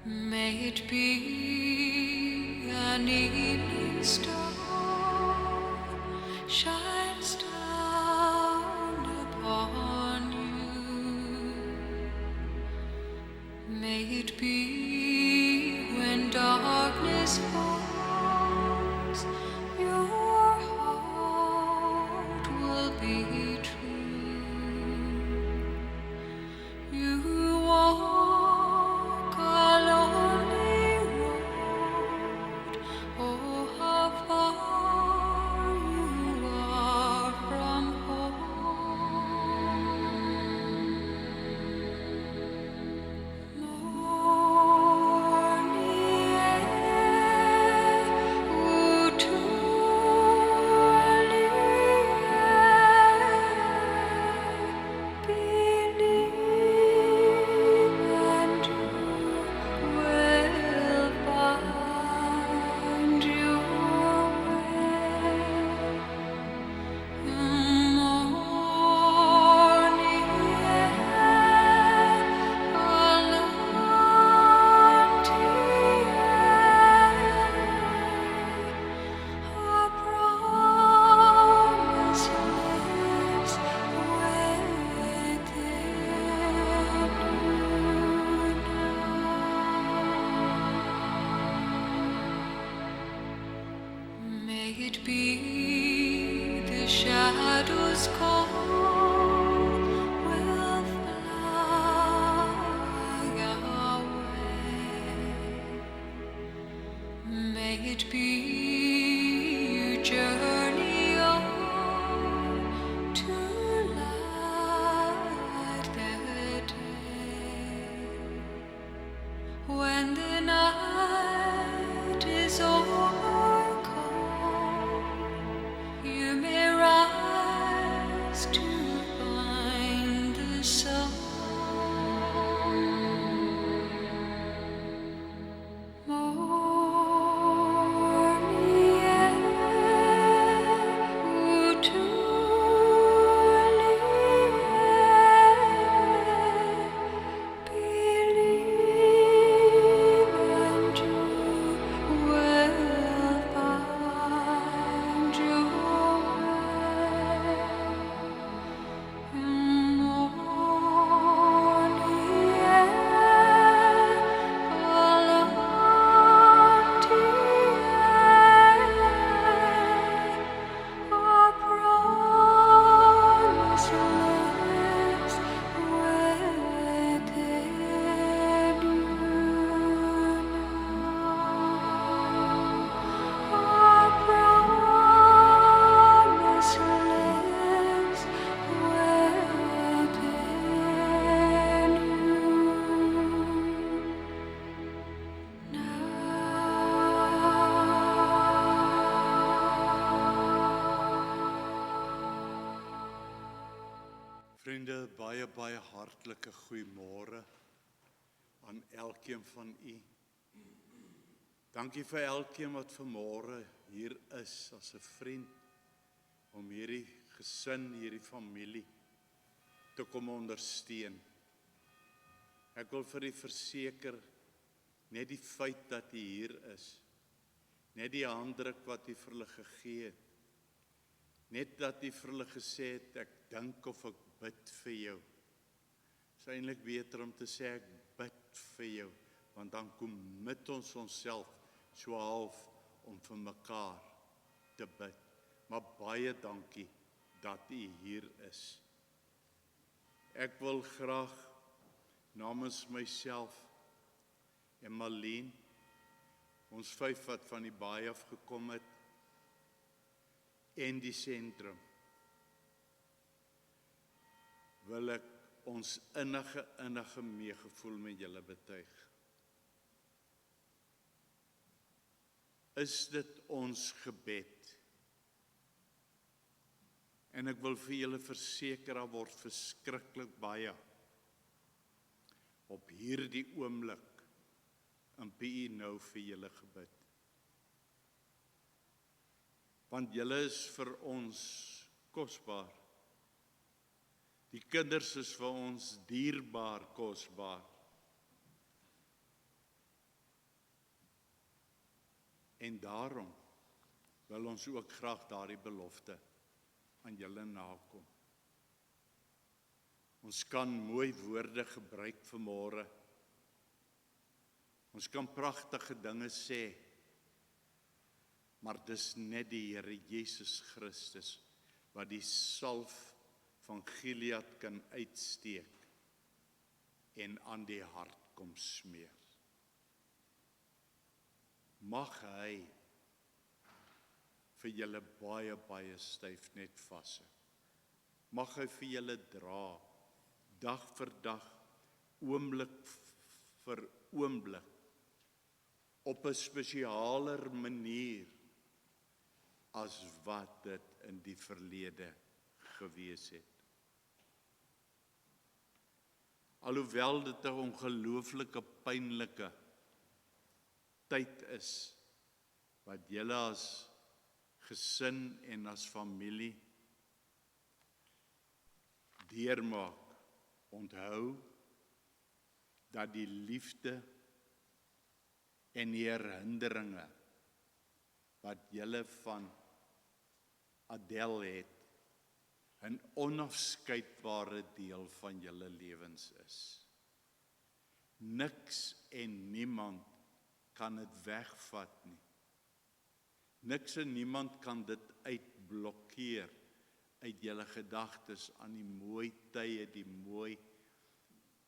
May it be an evening star shines down upon you. May it be when darkness falls, your heart will be true. You walk a lonely road. Oh, how far you are from home. Morning air, believe and you will find your way. Morning air, a promise lives within you. May it be the shadows call will fly away. May it be you journey on to light the day. When the night is overcome, you may rise to find the sun. Morning air, believe and you will find your way. Morning air, a promise lives within you now. A promise lives within you now. Vriende, baie hartlike goeiemôre aan elkeen van u. Dankie vir elkeen wat vanmôre hier is as 'n vriend om hierdie gesin, hierdie familie te kom ondersteun. Ek wil vir u verseker, net die feit dat u hier is, net die handdruk wat u vir hulle gegee het, net dat u vir hulle gesê het, ek dink of ek bid vir jou. Is eintlik beter om te sê ek bid vir jou, want dan commit ons onsself so half om vir mekaar te bid. Maar baie dankie dat u hier is. Ek wil graag namens myself en Malien, ons 5 wat van die baai af gekom het, en die sentrum, wil ek ons innige meegevoel met julle betuig. Is dit ons gebed? En ek wil vir julle verseker, daar word verskriklik baie op hierdie oomblik in PE nou vir julle gebid. Want julle is vir ons kosbaar. Die kinders is vir ons dierbaar kosbaar. En daarom wil ons ook graag daardie belofte aan julle nakom. Ons kan mooi woorde gebruik vanmôre. Ons kan pragtige dinge sê, maar dis net die Here Jesus Christus wat die salf van Gilead kan uitsteek en aan die hart kom smeer. Mag hy vir julle baie, baie styf net vashou. Mag hy vir julle dra, dag vir dag, oomblik vir oomblik, op 'n spesialer manier as wat dit in die verlede gewees het. Alhoewel dit 'n ongelooflike pynlike tyd is, wat julle as gesin en as familie deurmaak, onthou dat die liefde en die herinneringe wat julle van Adele het, 'n onafskeidbare deel van julle lewens is. Niks en niemand kan dit wegvat nie. Niks en niemand kan dit uitblokkeer uit julle gedagtes aan die mooi tye, die mooi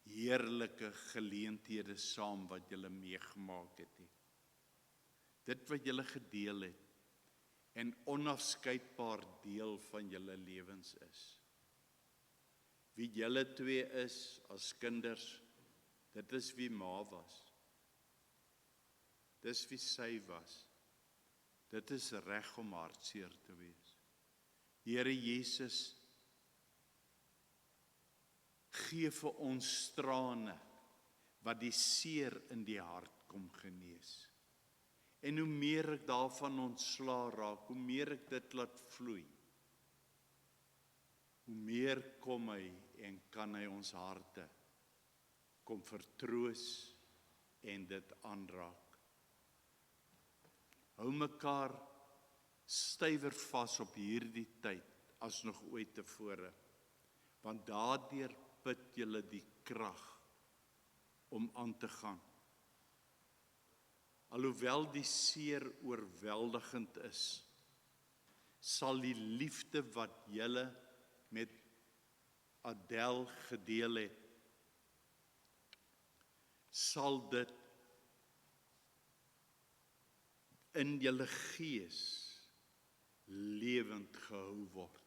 heerlike geleenthede saam wat julle meegemaak het nie. Dit wat julle gedeel het en onafskeidbaar deel van julle lewens is. Wie julle twee is as kinders, dit is wie ma was. Dis wie sy was. Dit is reg om hartseer te wees. Here Jesus, gee vir ons trane wat die seer in die hart kom genees. En hoe meer ek daarvan ontslaa raak, hoe meer ek dit laat vloei, hoe meer kom hy en kan hy ons harte kom vertroos en dit aanraak. Hou mekaar stywer vas op hierdie tyd as nog ooit tevore, want daardeur put julle die krag om aan te gaan. Alhoewel die seer oorweldigend is, sal die liefde wat julle met Adele gedeel het, sal dit in julle gees lewend gehou word.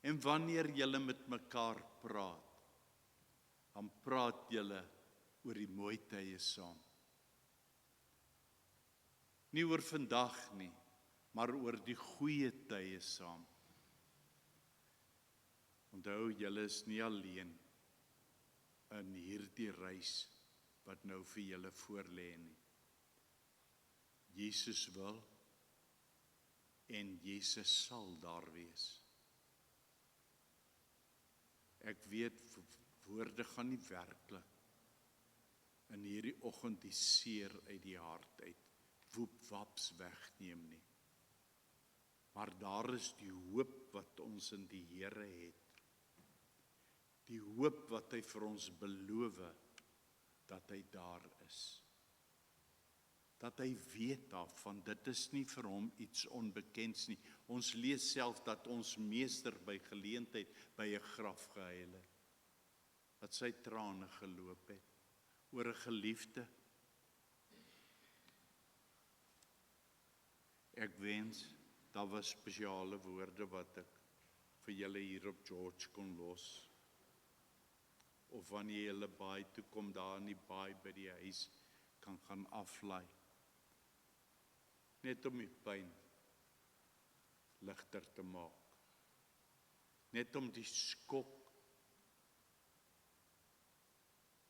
En wanneer julle met mekaar praat, dan praat julle oor die mooi tye saam. Nie oor vandag nie, maar oor die goeie tye saam. Onthou, julle is nie alleen in hierdie reis wat nou vir julle voorlê nie. Jesus wil en Jesus sal daar wees. Ek weet, woorde gaan nie werklik in hierdie oggend die seer uit die hart uit woep-waps wegneem nie. Maar daar is die hoop wat ons in die Here het. Die hoop wat hy vir ons beloof dat hy daar is. Dat hy weet daarvan, dit is nie vir hom iets onbekends nie. Ons lees self dat ons meester by geleentheid by 'n graf gehuil het. Dat sy trane geloop het oor 'n geliefde. Ek wens, daar was spesiale woorde wat ek vir julle hier op George kon los. Of wanneer julle baie toe kom daar in die baie by die huis, kan gaan aflaai. Net om die pyn ligter te maak. Net om die skok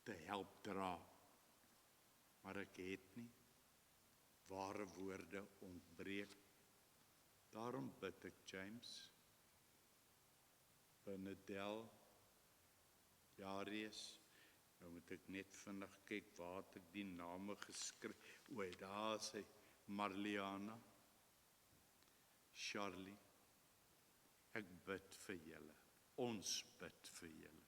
te help dra. Maar ek het nie. Ware woorde ontbreek. Daarom bid ek James, Benedel, Jarius. Nou moet ek net vinnig kyk waar het ek die name geskryf. O, daar is hy. Marliana, Charlie, ek bid vir julle. Ons bid vir julle.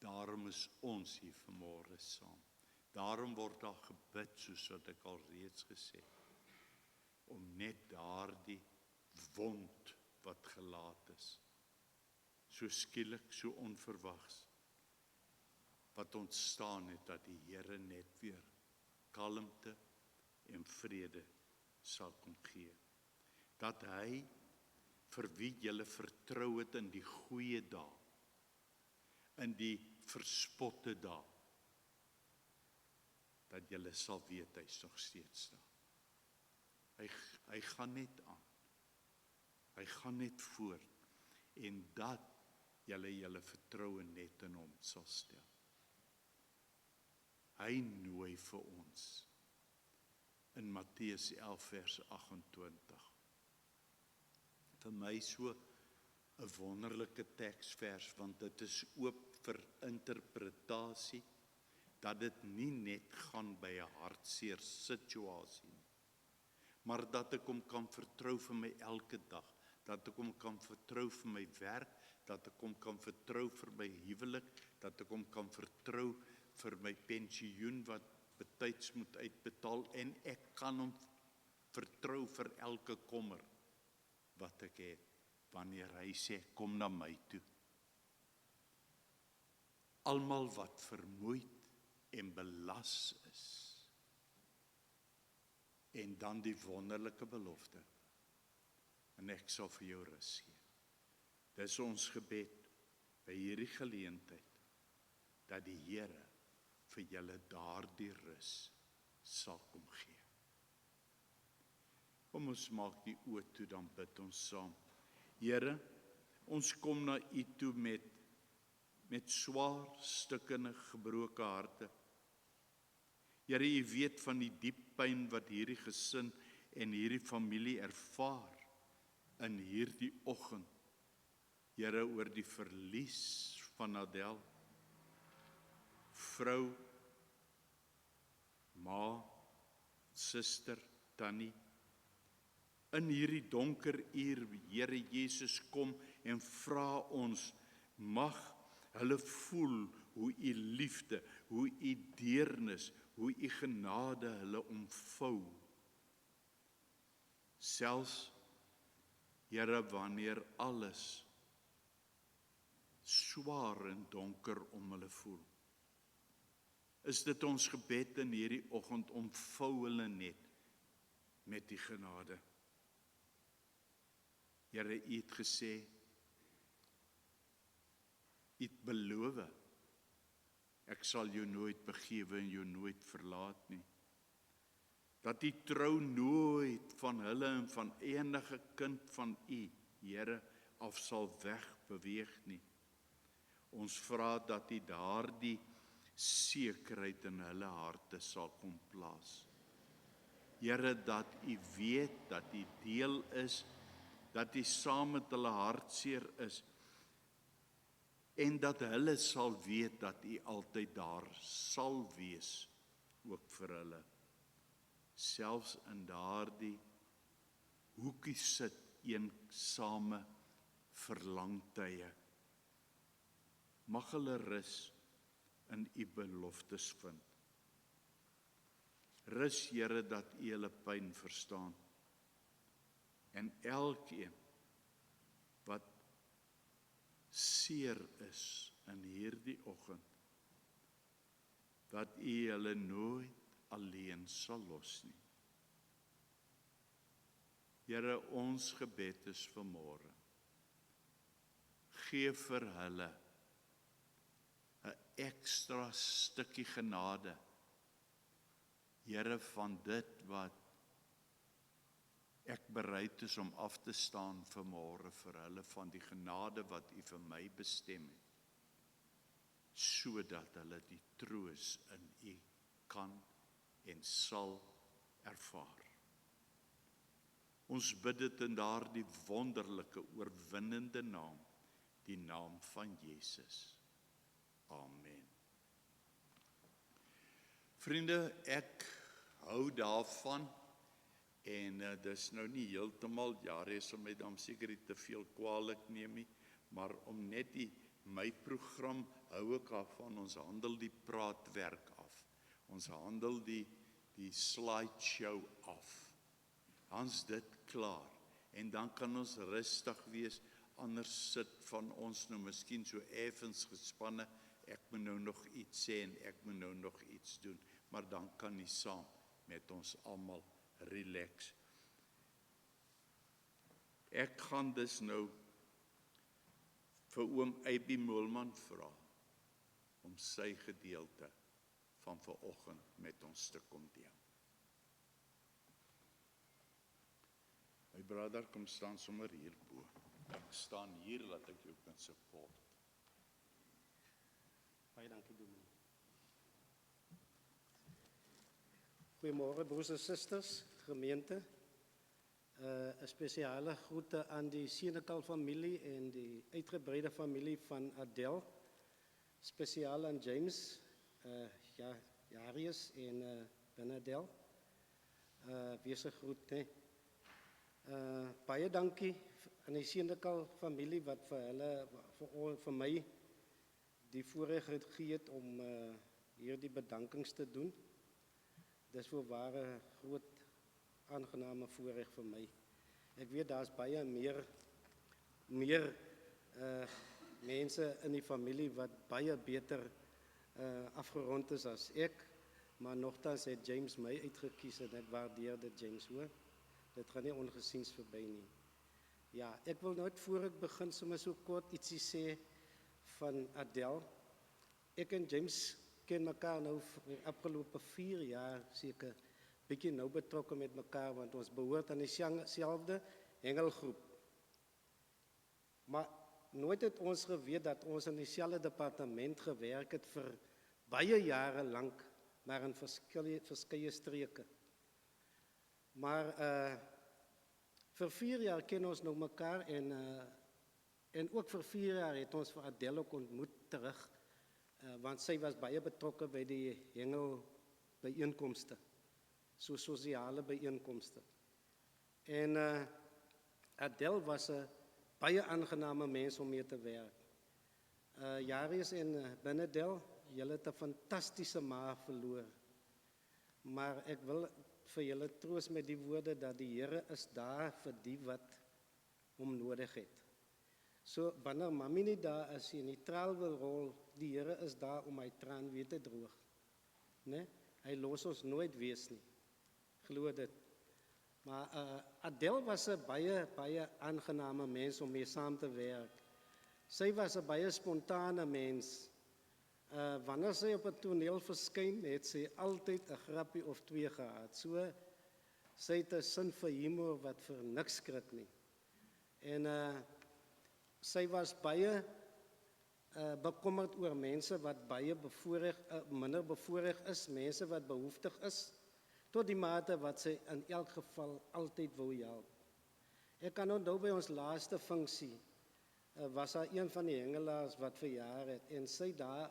Daarom is ons hier vanmôre saam. Daarom word daar gebid, soos wat ek al reeds gesê het, om net daardie wond wat gelaat is, so skielik, so onverwags, wat ontstaan het, dat die Here net weer kalmte en vrede sal kom gee. Dat hy, vir wie julle vertrou het in die goeie dae, in die verspotte dae, dat julle sal weet, hy is nog steeds daar. Hy gaan net aan. Hy gaan net voort. En dat julle vertroue net in hom sal stel. Hy nooi vir ons in Matteus 11 vers 28. Vir my so 'n wonderlike teksvers, want dit is oop vir interpretasie, dat dit nie net gaan by 'n hartseer situasie nie, maar dat ek hom kan vertrou vir my elke dag, dat ek hom kan vertrou vir my werk, dat ek hom kan vertrou vir my huwelik, dat ek hom kan vertrou vir my pensioen wat betyds moet uitbetaal, en ek kan hom vertrou vir elke kommer wat ek het, wanneer hy sê, kom na my toe. Almal wat vermoeid en belas is. En dan die wonderlike belofte, en ek sal vir jou rus gee. Dis ons gebed by hierdie geleentheid, dat die Here vir julle daardie rus sal kom gee. Kom ons maak die oë toe, dan bid ons saam. Here, ons kom na U toe met swaar, stikkende, gebroke harte. Here, U weet van die diep pyn wat hierdie gesin en hierdie familie ervaar in hierdie oggend. Here, oor die verlies van Adel, vrou, ma, suster, tannie. In hierdie donker uur, Here Jesus, kom en vra ons, mag hulle voel hoe U liefde, hoe U deernis, hoe U genade hulle omvou. Selfs, Here, wanneer alles swaar en donker om hulle voel, is dit ons gebed in hierdie oggend, omvou hulle net met die genade. Here, U het gesê, U het beloof, ek sal jou nooit begewe en jou nooit verlaat nie. Dat U trou nooit van hulle en van enige kind van U, Here, af sal wegbeweeg nie. Ons vra dat U daardie sekerheid in hulle harte sal kom plaas. Here, dat U weet, dat U deel is, dat U saam met hulle hartseer is, en dat hulle sal weet dat U altyd daar sal wees, ook vir hulle. Selfs in daardie hoekie sit eensame verlangtye. Mag hulle rus in U beloftes vind. Rus, Here, dat U hulle pyn verstaan. En elkeen wat seer is in hierdie oggend, dat U hulle nooit alleen sal los nie. Here, ons gebed is vanmôre. Gee vir hulle 'n ekstra stukkie genade. Here, van dit wat ek bereid is om af te staan vanmôre vir hulle, van die genade wat U vir my bestem het, sodat hulle die troos in U kan en sal ervaar. Ons bid dit in daardie wonderlike, oorwinnende naam, die naam van Jesus. Amen. Vriende, ek hou daarvan En dis nou nie heeltemal, Jare sal my dan seker nie te veel kwaadlik neem nie, maar om net my program hou ek af van, ons handel die praatwerk af. Ons handel die slideshow af. Dan's dit klaar. En dan kan ons rustig wees, anders sit van ons nou miskien so effens gespanne, ek moet nou nog iets sê en ek moet nou nog iets doen, maar dan kan jy saam met ons almal relax. Ek gaan dus nou vir oom Eybie Moelman vra om sy gedeelte van vanoggend met ons te kom deel. My broeder, kom staan sommer hierbo. Ek staan hier, laat ek jou kan support. Baie dankie, Dominee. Goeiemôre broers en susters, gemeente. 'n Spesiale groete aan die Senekal familie en die uitgebreide familie van Adel. Spesiaal aan James, Jarius en Benadel. Wees 'n groet, hè. Baie dankie aan die Senekal familie wat vir my die voorreg gegee het om hierdie bedankings te doen. Dis voorwaar 'n groot aangename voorreg vir my. Ek weet daar's baie meer mense in die familie wat baie beter afgerond is as ek, maar nogtans het James my uitgekies en ek waardeer dit, James, hoor. Dit gaan nie ongesiens verby nie. Ja, ek wil nou voor ek begin sommer so kort ietsie sê van Adel. Ek en James ken mekaar nou vir die afgelope 4 jaar seker bietjie nou betrokke met mekaar, want ons behoort aan dieselfde hengelgroep. Maar nooit het ons geweet dat ons in dieselfde departement gewerk het vir baie jare lank, maar in verskeie streke. Maar vir 4 jaar ken ons nou mekaar en ook vir 4 jaar het ons vir Adel ook ontmoet terug, want sy was baie betrokke by die hengelbyeenkomste, so sosiale byeenkomste. En Adel was 'n baie aangename mens om mee te werk. Jarius en Benadel, julle het 'n fantastiese ma verloor. Maar ek wil vir julle troos met die woorde dat die Here is daar vir die wat hom nodig het. So wanneer mami nie daar is in die traal wil rol, die Here is daar om my traan weer te droog. Né? Hy los ons nooit wees nie. Glo dit. Maar Adel was 'n baie aangename mens om mee saam te werk. Sy was 'n baie spontane mens. Wanneer sy op 'n toneel verskyn, het sy altyd 'n grappie of 2 gehad. So sy het 'n sin vir humor wat vir niks skrik nie. En sy was baie bekommerd oor mense wat baie minder bevoorreg is, mense wat behoeftig is, tot die mate wat sy in elk geval altyd wou help. Ek kan onthou by ons laaste funksie was daar een van die hengelaars wat verjaar het en sy daar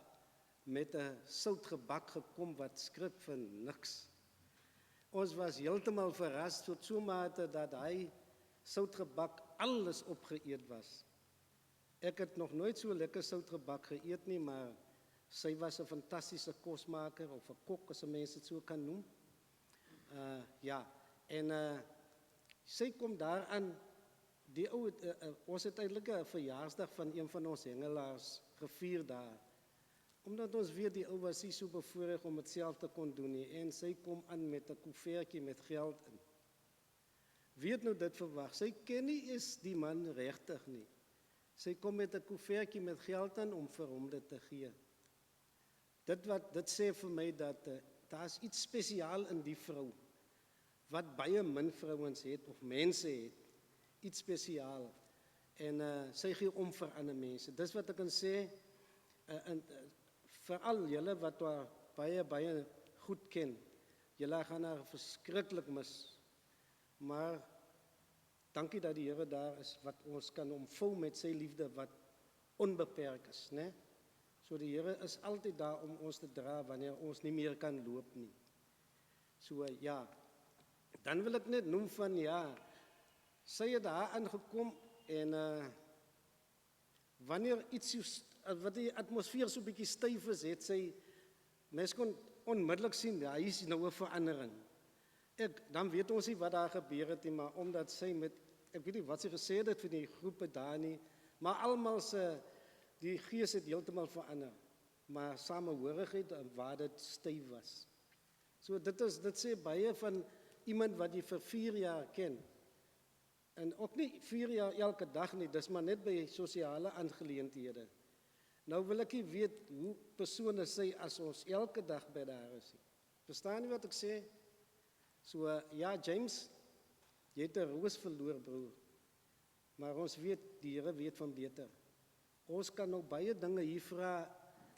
met 'n soutgebak gekom wat skrik vir niks. Ons was heeltemal verras tot so mate dat hy soutgebak alles opgeëet was. Ek het nog nooit so lekker soutgebak geëet nie, maar sy was 'n fantastiese kosmaker of 'n kok as mense dit so kan noem. Sy kom daaraan, ons het eintlik 'n verjaarsdag van een van ons hengelaars gevier daar. Omdat ons weet die ou was nie so bevoorreg om dit self te kon doen nie, en sy kom aan met 'n koevertjie met geld in. Wie het nou dit verwag? Sy ken nie eens die man regtig nie. Sy kom met 'n koevertjie met geld in om vir hom dit te gee. Dit sê vir my dat daar's iets spesiaal in die vrou, wat baie min vrouens het, of mense het, iets spesiaal. En sy gee om vir ander mense. Dis wat ek kan sê, veral julle wat haar baie goed ken, julle gaan haar verskriklik mis. Maar dankie dat die Here daar is wat ons kan omvou met sy liefde wat onbeperk is, né? So die Here is altyd daar om ons te dra wanneer ons nie meer kan loop nie. So ja, Dan wil ek net noem van ja, sy het daar aangekom en wanneer iets wat die atmosfeer so 'n bietjie styf is, het sy mens kon onmiddellik sien, ja, hier is nou 'n verandering. Dan weet ons nie wat daar gebeur het nie, maar omdat sy met, ek weet nie wat sy gesê het vir die groepe daar nie, maar almal die gees het heeltemal verander. Maar samehorigheid en waar dit styf was. So dit sê baie van iemand wat jy vir 4 jaar ken. En ook nie 4 jaar elke dag nie, dis maar net by sosiale aangeleenthede. Nou wil ek nie weet hoe persone sy as ons elke dag by daar is. Verstaan jy wat ek sê? So ja, James, jy het 'n roos verloor, broer. Maar ons weet, die Here weet van beter. Ons kan nou baie dinge hier vra,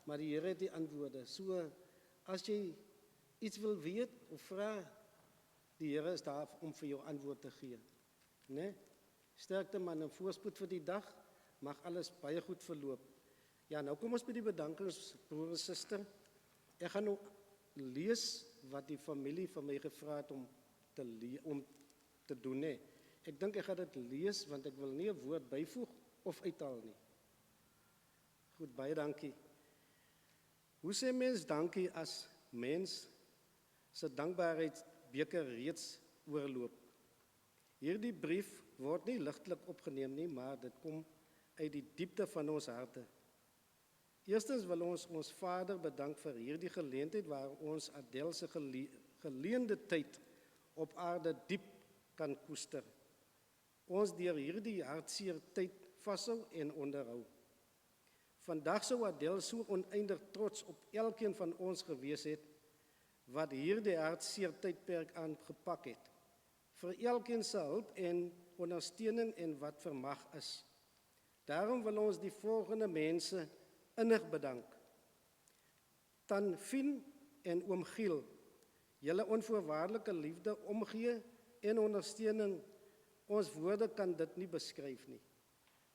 maar die Here het die antwoorde. So as jy iets wil weet of vra, die Here is daar om vir jou antwoord te gee. Né? Sterkte man en voorspoed vir die dag. Mag alles baie goed verloop. Ja, nou kom ons by die bedankings, broer en suster. Ek gaan nou lees wat die familie van my gevra het om te doen, hè. Ek dink ek gaan dit lees want ek wil nie 'n woord byvoeg of uithaal nie. Goed, baie dankie. Hoe sê mens dankie as mens se dankbaarheidsbeker reeds oorloop? Hierdie brief word nie ligtelik opgeneem nie, maar dit kom uit die diepte van ons harte. Eerstens wil ons Vader bedank vir hierdie geleentheid waar ons Adel se geleende tyd op aarde diep kan koester. Ons deur hierdie hartseer tyd vashou en onderhou. Vandag sou Adel so oneindig trots op elkeen van ons gewees het wat hierdie hartseer tydperk aangepak het. Vir elkeen se hulp en ondersteuning en wat vermag is. Daarom wil ons die volgende mense innig bedank. Tan Fien en oom Giel, julle onvoorwaardelike liefde, omgee en ondersteuning, ons woorde kan dit nie beskryf nie.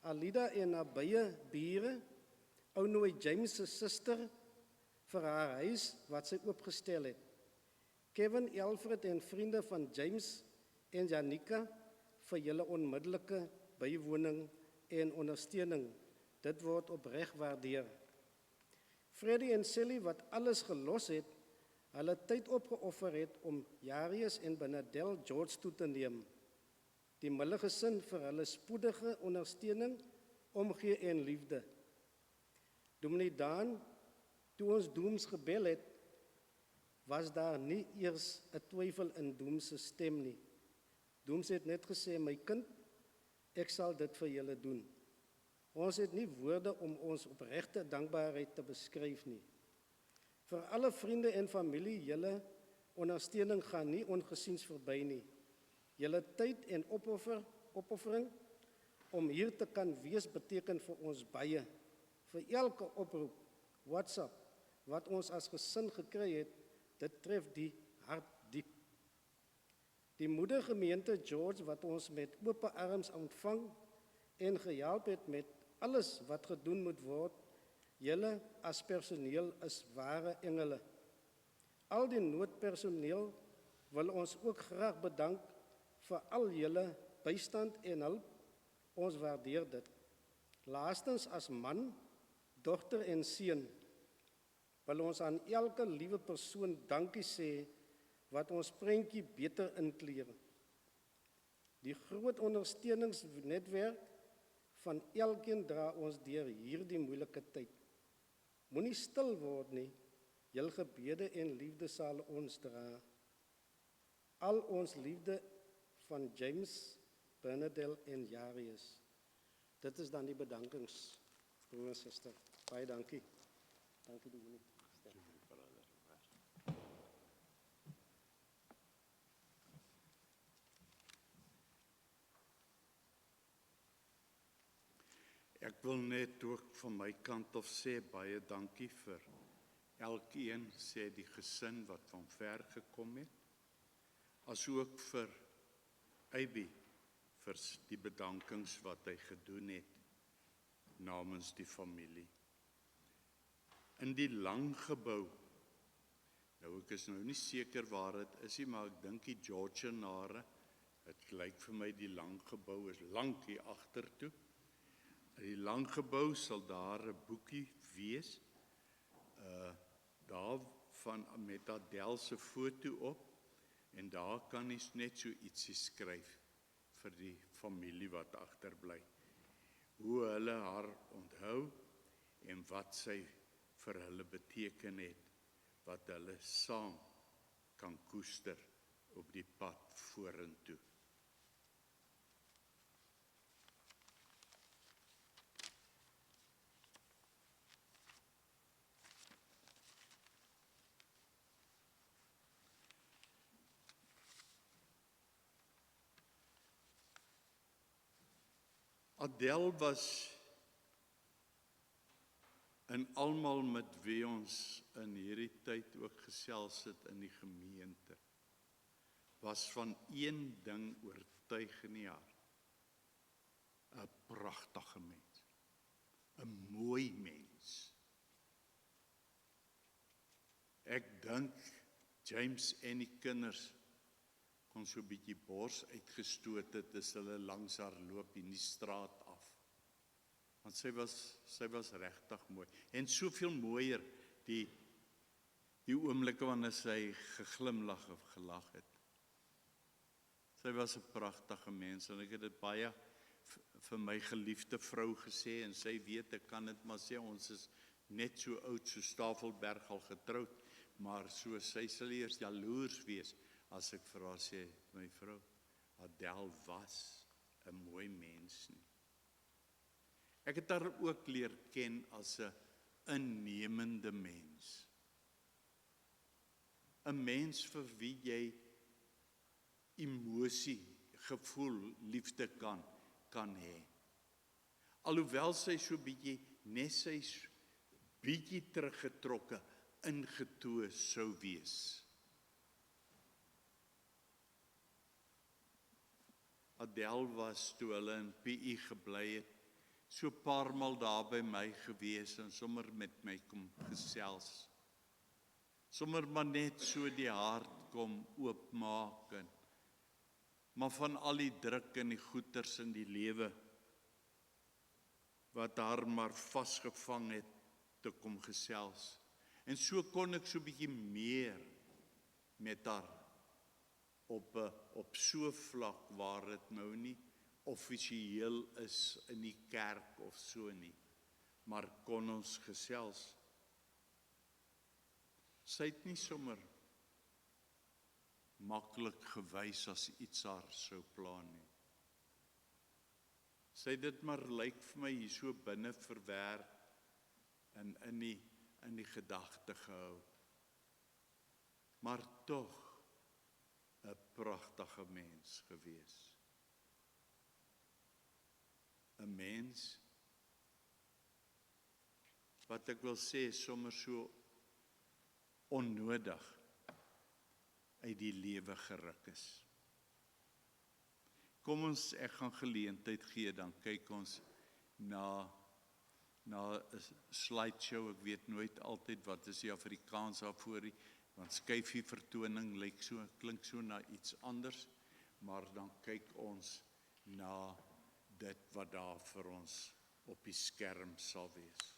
Alida en nabye bure, ou Nooi James se suster vir haar huis wat sy oopgestel het. Kevin, Alfred en vriende van James en Janika vir julle onmiddellike bywoning en ondersteuning. Dit word opreg waardeer. Freddy en Sally wat alles gelos het, hulle tyd opgeoffer het om Jarius en Benadel George toe te neem. Die Mille gesin vir hulle spoedige ondersteuning, omgee en liefde. Dominee Daan, toe ons Dooms gebel het, was daar nie eers 'n twyfel in Dooms se stem nie. Dooms het net gesê, my kind, ek sal dit vir julle doen. Ons het nie woorde om ons opregte dankbaarheid te beskryf nie. Vir alle vriende en familie, julle ondersteuning gaan nie ongesiens verby nie. Julle tyd en opoffering om hier te kan wees beteken vir ons baie. Vir elke oproep, WhatsApp, wat ons as gesin gekry het, dit tref die hart diep. Die moedergemeente George wat ons met oop arms ontvang en gehelp het met alles wat gedoen moet word, julle as personeel is ware engele. Al die noodpersoneel wil ons ook graag bedank vir al julle bystand en hulp. Ons waardeer dit. Laastens as man, dogter en seun wil ons aan elke liewe persoon dankie sê wat ons prentjie beter inkleer. Die groot ondersteuningsnetwerk van elkeen dra ons deur hierdie moeilike tyd. Moenie stil word nie, jul gebede en liefde sal ons dra. Al ons liefde van James, Bernadel en Jarius. Dit is dan die bedankings, broer en suster. Baie dankie. Dankie dominee. Ek wil net ook van my kant af sê baie dankie vir elkeen, sê die gesin wat van ver gekom het, asook vir Aby vir die bedankings wat hy gedoen het namens die familie. In die lang gebou Nou ek is nou nie seker waar dit is nie, maar ek dink die Georgianare, dit lyk vir my die lang gebou is lank hier agtertoe. In die lang gebou sal daar 'n boekie wees, daar van met Adele se foto op, en daar kan jy net so ietsie skryf vir die familie wat agterbly. Hoe hulle haar onthou en wat sy vir hulle beteken het, wat hulle saam kan koester op die pad vorentoe. Adele was en almal met wie ons in hierdie tyd ook gesels het in die gemeente, was van een ding oortuig in die hart. 'n Pragtige mens, 'n mooi mens. Ek dink James en die kinders kon so 'n bietjie bors uitgestoot het as hulle langs haar loop in die straat af. Want sy was regtig mooi. En soveel mooier die oomblikke wanneer sy geglimlag of gelag het. Sy was 'n pragtige mens en ek het dit baie vir my geliefde vrou gesê en sy weet, ek kan dit maar sê, ons is net so oud so Tafelberg al getroud, maar so sy sal eers jaloers wees as ek vir haar sê, my vrou, Adele was 'n mooi mens nie. Ek het haar ook leer ken as 'n innemende mens. 'n Mens vir wie jy emosie, gevoel, liefde kan hê. Alhoewel sy so bietjie, net sy bietjie teruggetrokke, ingetoe sou wees. Adele was toe hulle in PI gebly het, so 'n paar maal daar by my gewees en sommer met my kom gesels. Sommer maar net so die hart kom oopmaak en maar van al die druk en die goeters in die lewe wat haar maar vasgevang het te kom gesels. En so kon ek so 'n bietjie meer met haar op so vlak waar dit nou nie offisieel is in die kerk of so nie, maar kon ons gesels. Sy het nie sommer maklik gewys as iets haar sou pla nie. Sy het dit maar lyk vir my hier so binne verwerk en in die gedagte gehou. Maar tog 'n pragtige mens gewees. 'n Mens wat ek wil sê sommer so onnodig uit die lewe geruk is. Kom ons, ek gaan geleentheid gee, dan kyk ons na 'n slideshow. Ek weet nooit altyd wat is die Afrikaans daarvoor nie, want skyfie vertoning lyk so, klink so na iets anders, maar dan kyk ons na dit wat daar vir ons op die skerm sal wees.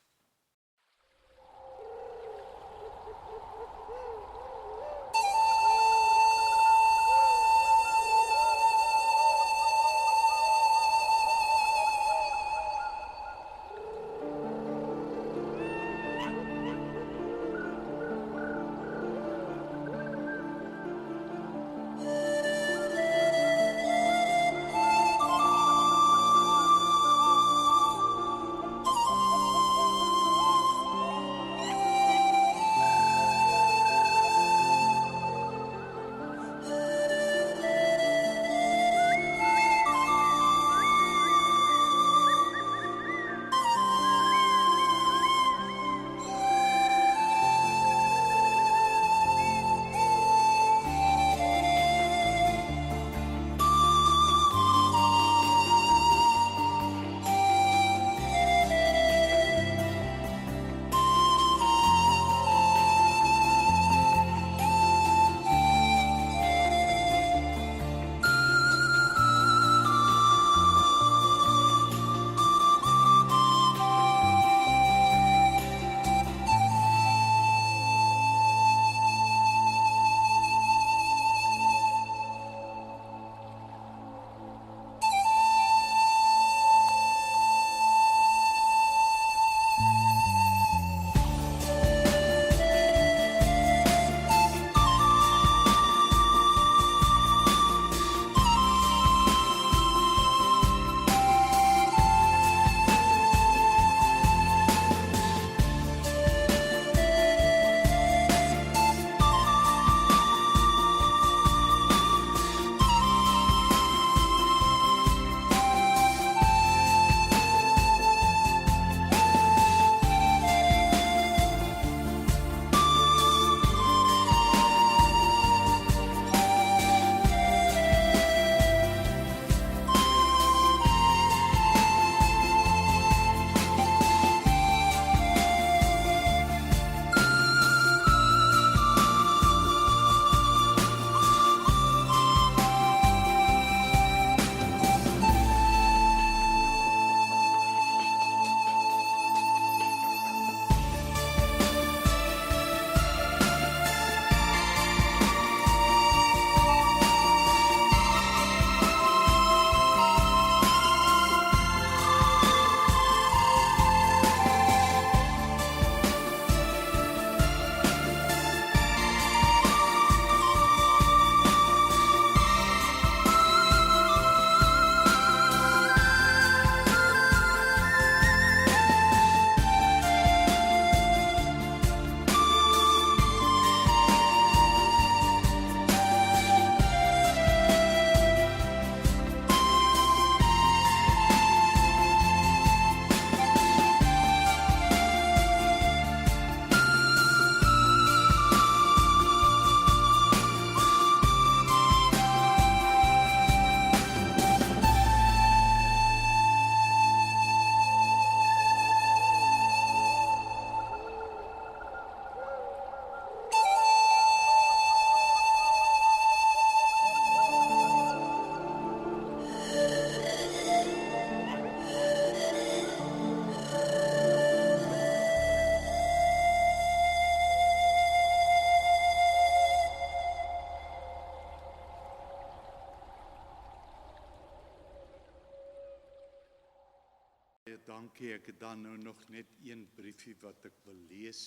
dankie. Ek het dan nou nog net een briefie wat ek wil lees.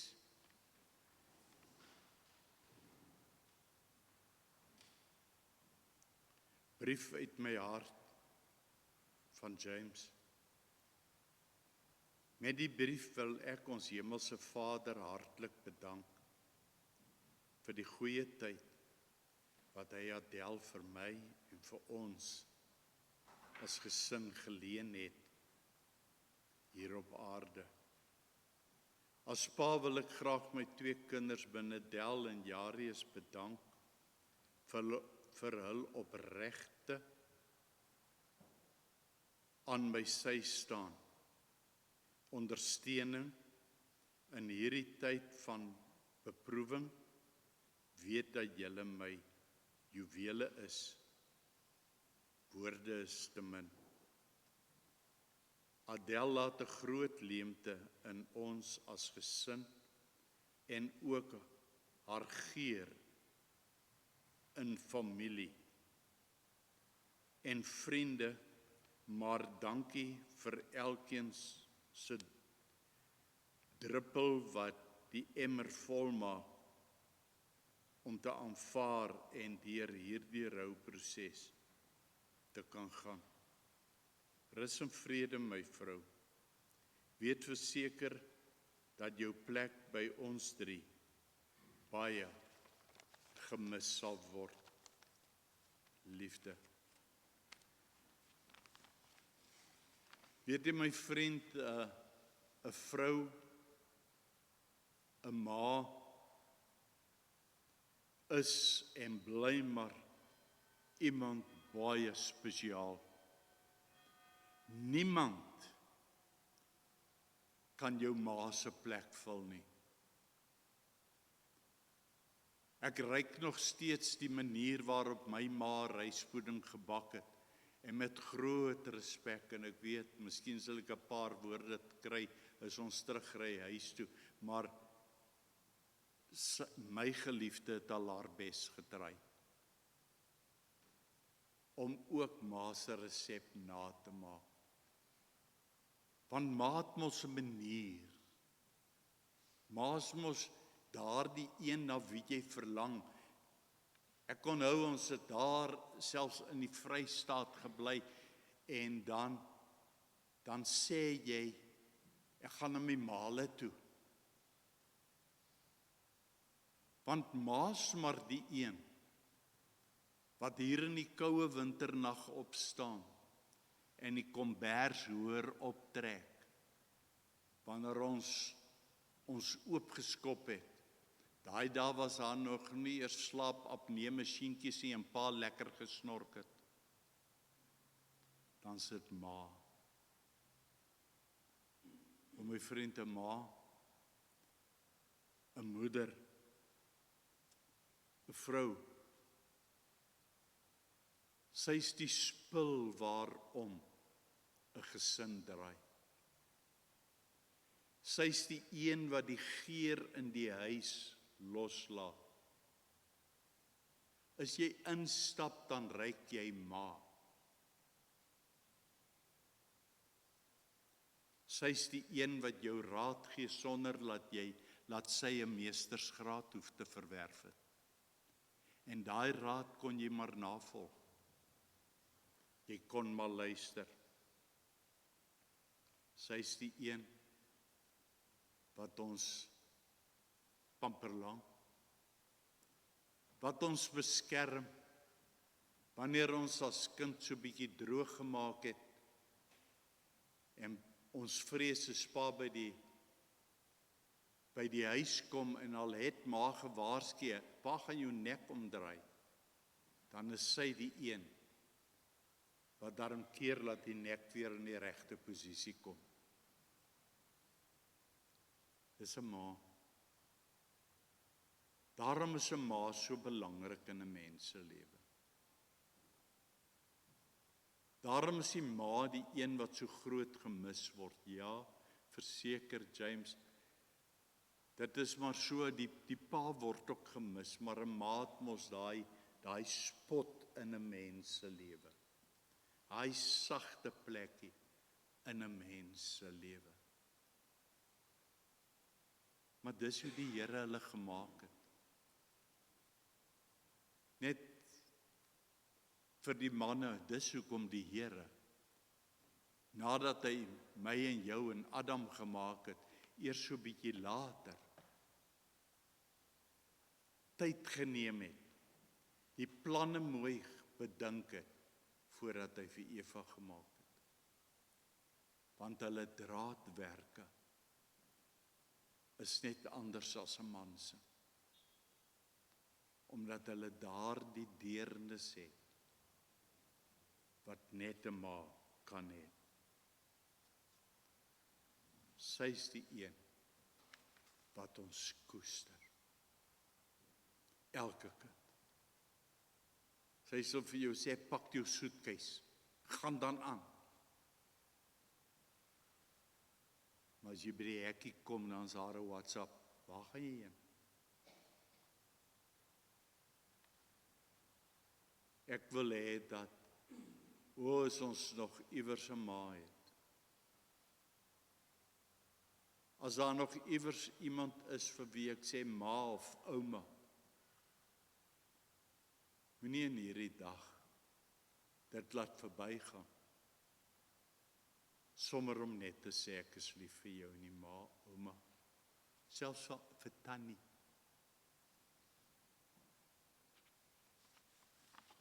Brief uit my hart van James. Met die brief wil ek ons hemelse Vader hartlik bedank vir die goeie tyd wat hy Adel vir my en vir ons as gesin geleen het hier op aarde. As pa wil ek graag my 2 kinders binne Del en Jarius bedank vir hul opregte aan my sy staan. Ondersteuning in hierdie tyd van beproewing, weet dat julle my juwele is. Woorde is te min. Adel laat 'n groot leemte in ons as gesin en ook haar geur in familie en vriende, maar dankie vir elkeen se druppel wat die emmer vol maak om te aanvaar en deur hierdie rouproses te kan gaan. Rus en vrede, my vrou. Weet verseker dat jou plek by ons 3 baie gemis sal word. Liefde. Weet jy, my vriend, 'n vrou, 'n ma, is en bly maar iemand baie spesiaal. Niemand kan jou ma se plek vul nie. Ek ruik nog steeds die manier waarop my ma ryspudding gebak het, en met groot respek, en ek weet, miskien sal ek 'n paar woorde kry as ons terugry huis toe, maar my geliefde het al haar bes getry om ook ma se resep na te maak. Want ma het mos 'n manier. Ma is mos daardie een na wie jy verlang. Ek onthou ons het daar selfs in die Vrystaat gebly en dan sê jy, ek gaan na my maale toe. Want ma's maar die een wat hier in die koue winternag opstaan en die kombers hoor optrek wanneer ons oopgeskop het. Daai dae was daar nog nie eers slaapapnee masjienkies nie en pa lekker gesnork het. Dan sit ma. O my vriend, 'n ma, 'n moeder, 'n vrou. Sy is die spil waarom 'n gesin draai. Sy is die een wat die geur in die huis loslaat. As jy instap, dan ruik jy ma. Sy is die een wat jou raad gee sonder laat sy 'n meestersgraad hoef te verwerf het. En daai raad kon jy maar navolg. Jy kon maar luister. Sy is die een wat ons pamperlang, wat ons beskerm, wanneer ons as kind so bietjie droog gemaak het, en ons vrees as pa by die huis kom, en al het ma gewaarsku, pa gaan jou nek omdraai, dan is sy die een, wat daarom keer laat die nek weer in die regte posisie kom. Dis 'n ma. Daarom is 'n ma so belangrik in 'n mens se lewe. Daarom is die ma die een wat so groot gemis word. Ja, verseker James, dit is maar so, die pa word ook gemis, maar 'n ma het mos daai spot in 'n mens se lewe. Daai sagte plekkie in 'n mens se lewe. Maar dis hoe die Here hulle gemaak het. Net vir die manne, dis hoekom die Here, nadat hy my en jou en Adam gemaak het, eers so bietjie later, tyd geneem het, die planne mooi bedink het, voordat hy vir Eva gemaak het. Want hulle draadwerke is net anders as 'n man se. Omdat hulle daardie deernis het, wat net 'n ma kan hê. Sy is die een wat ons koester. Elke kind. Sy sal vir jou sê, pak jou soetkies, gaan dan aan. Maar as jy by die hekkie kom, dan is haar 'n WhatsApp, waar gaan jy heen? Ek wil hê dat, as ons nog iewers 'n ma het, as daar nog iewers iemand is vir wie ek sê ma of ouma, moenie in hierdie dag dit laat verbygaan, sommer om net te sê ek is lief vir jou, nie ma, ouma, selfs vir tannie.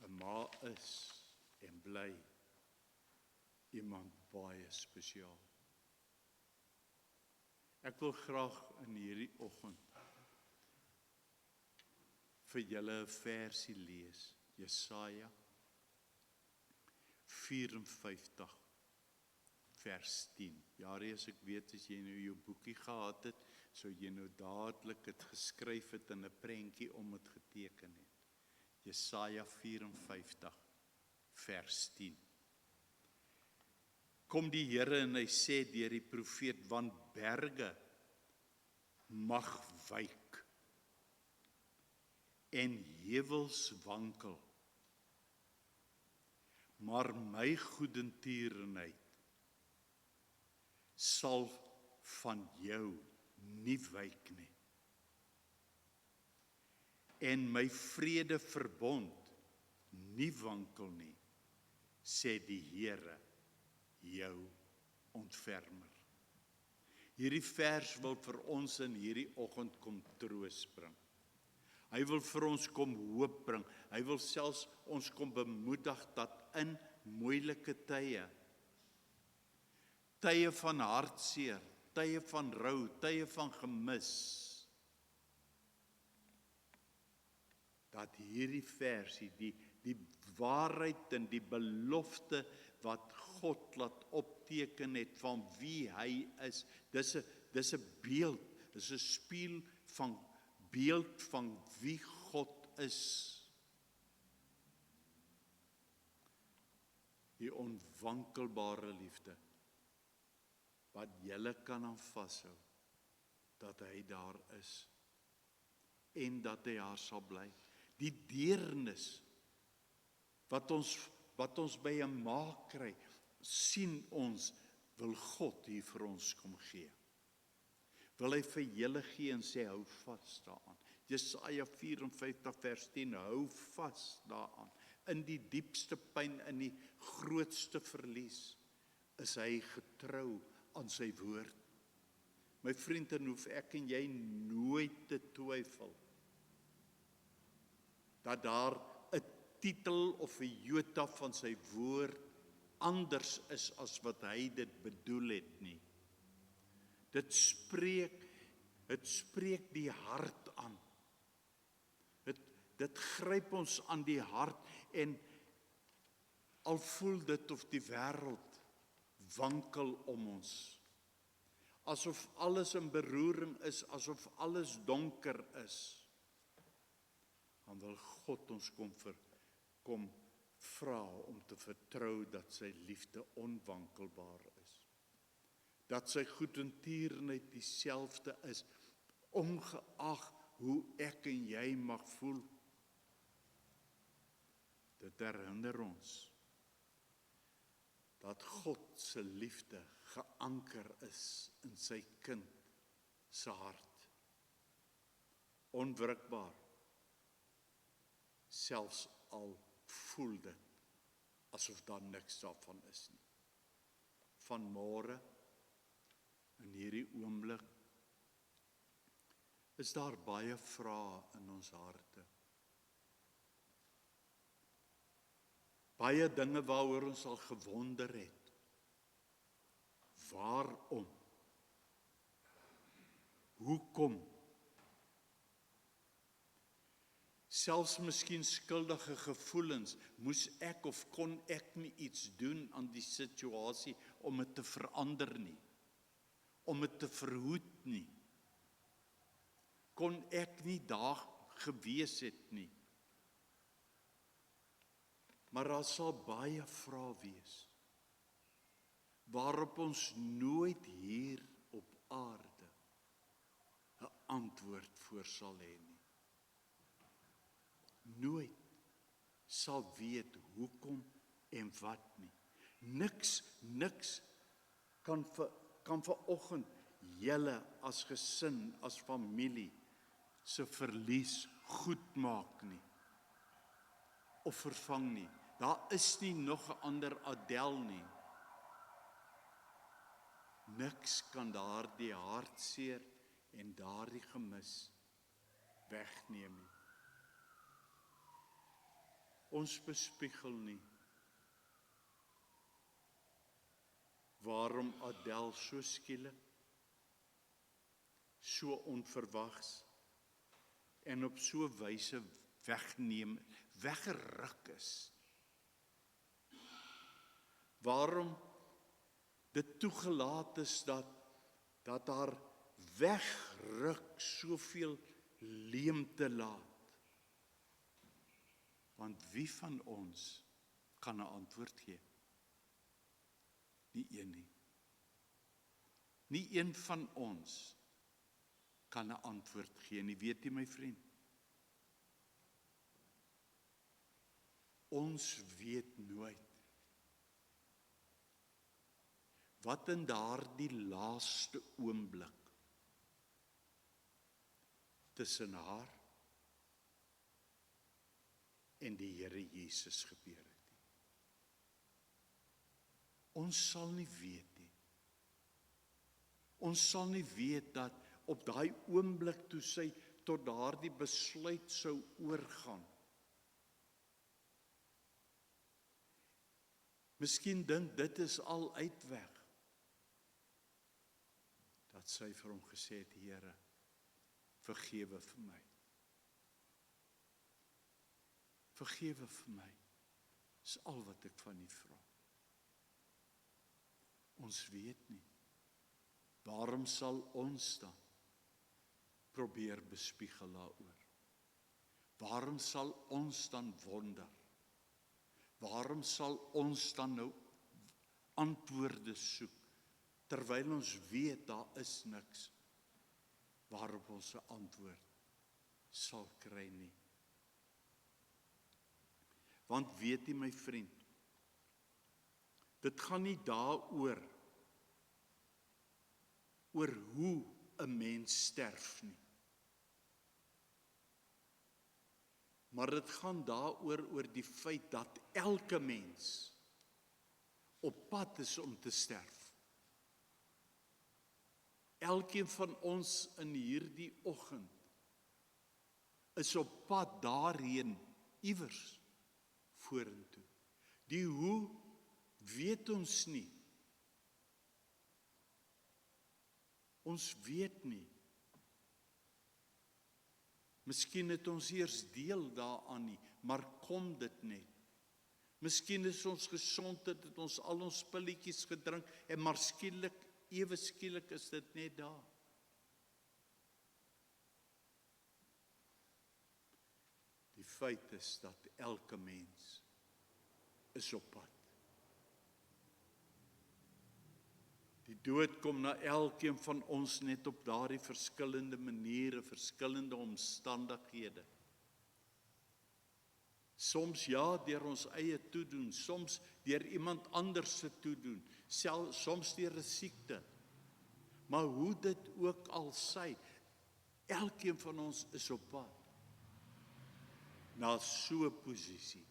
'n ma is en bly iemand baie spesiaal. Ek wil graag in hierdie oggend vir julle 'n versie lees, Jesaja 54 vers 10. Jare, as ek weet, as jy nou jou boekie gehad het, sou jy nou dadelik het geskryf het in 'n prentjie om het geteken het. Jesaja 54 vers 10. Kom die Here en hy sê deur die profeet, want berge mag wyk en heuwels wankel, maar my goedertierenheid sal van jou nie wyk nie. En my vredeverbond nie wankel nie, sê die Here, jou ontfermer. Hierdie vers wil vir ons in hierdie oggend kom troos bring. Hy wil vir ons kom hoop bring. Hy wil selfs ons kom bemoedig dat in moeilike tye, tye van hartseer, tye van rou, tye van gemis, dat hierdie versie, die waarheid en die belofte wat God laat opteken het van wie hy is, dis 'n beeld, dis 'n spieël van beeld van wie God is. Die onwankelbare liefde, wat julle kan aan vashou, dat hy daar is, en dat hy haar sal bly. Die deernis, wat ons by 'n ma kry, sien ons, wil God hier vir ons kom gee. Wil hy vir julle gee en sê, hou vas daaraan. Jesaja 54 vers 10, hou vas daaraan. In die diepste pyn, in die grootste verlies, is hy getrou aan sy woord. My vriend, en hoef ek en jy nooit te twyfel dat daar 'n titel of 'n jota van sy woord anders is as wat hy dit bedoel het nie. Dit spreek die hart aan. Dit gryp ons aan die hart, en al voel dit of die wêreld wankel om ons, asof alles in beroering is, asof alles donker is, dan wil God ons kom vra om te vertrou dat sy liefde onwankelbaar is. Dat sy goedertierenheid dieselfde is, ongeag hoe ek en jy mag voel. Dit herinner ons dat God se liefde geanker is in sy kind se hart. Onwrikbaar, selfs al voel dit asof daar niks daarvan is nie. Vanmôre, in hierdie oomblik, is daar baie vrae in ons harte. Baie dinge waaroor ons al gewonder het. Waarom? Hoekom? Selfs miskien skuldige gevoelens, moes ek of kon ek nie iets doen aan die situasie om dit te verander nie, om dit te verhoed nie. Kon ek nie daar gewees het nie. Maar daar sal baie vrae wees, waarop ons nooit hier op aarde 'n antwoord voor sal hê nie. Nooit sal weet hoekom en wat nie. Niks kan vanoggend julle as gesin, as familie se verlies goed maak nie of vervang nie. Daar is nie nog 'n ander Adel nie. Niks kan daardie hartseer en daardie gemis wegneem nie. Ons bespiegel nie waarom Adel so skielik, so onverwags en op so 'n wyse weggeruk is. Waarom dit toegelaat is dat haar wegruk soveel leemte laat. Want wie van ons kan 'n antwoord gee? Nie een nie. Nie een van ons kan 'n antwoord gee nie, weet jy my vriend? Ons weet nooit wat in daardie laaste oomblik tussen haar en die Here Jesus gebeur het nie. Ons sal nie weet nie. Ons sal nie weet dat op daai oomblik toe sy tot daardie besluit sou oorgaan. Miskien dink dit is al uitweg. Dat sy vir hom gesê het, Here, vergewe vir my. Vergewe vir my. Dis al wat ek van U vra. Ons weet nie. Waarom sal ons dan probeer bespiegel daaroor? Waarom sal ons dan wonder? Waarom sal ons dan nou antwoorde soek, terwyl ons weet daar is niks waarop ons 'n antwoord sal kry nie? Want weet jy my vriend, dit gaan nie daaroor oor hoe 'n mens sterf nie. Maar dit gaan daaroor oor die feit dat elke mens op pad is om te sterf. Elkeen van ons in hierdie oggend is op pad daarheen iewers vorentoe. Die hoe weet ons nie. Ons weet nie. Miskien het ons eers deel daaraan nie, maar kom dit net. Miskien is ons gesond, het ons al ons pilletjies gedrink en maar skielik, ewe skielik is dit net daar. Die feit is dat elke mens is op pad. Die dood kom na elkeen van ons net op daardie verskillende maniere, verskillende omstandighede. Soms ja, deur ons eie toedoen, soms deur iemand anders se toedoen, soms deur 'n siekte. Maar hoe dit ook al sy, elkeen van ons is op pad na so 'n posisie.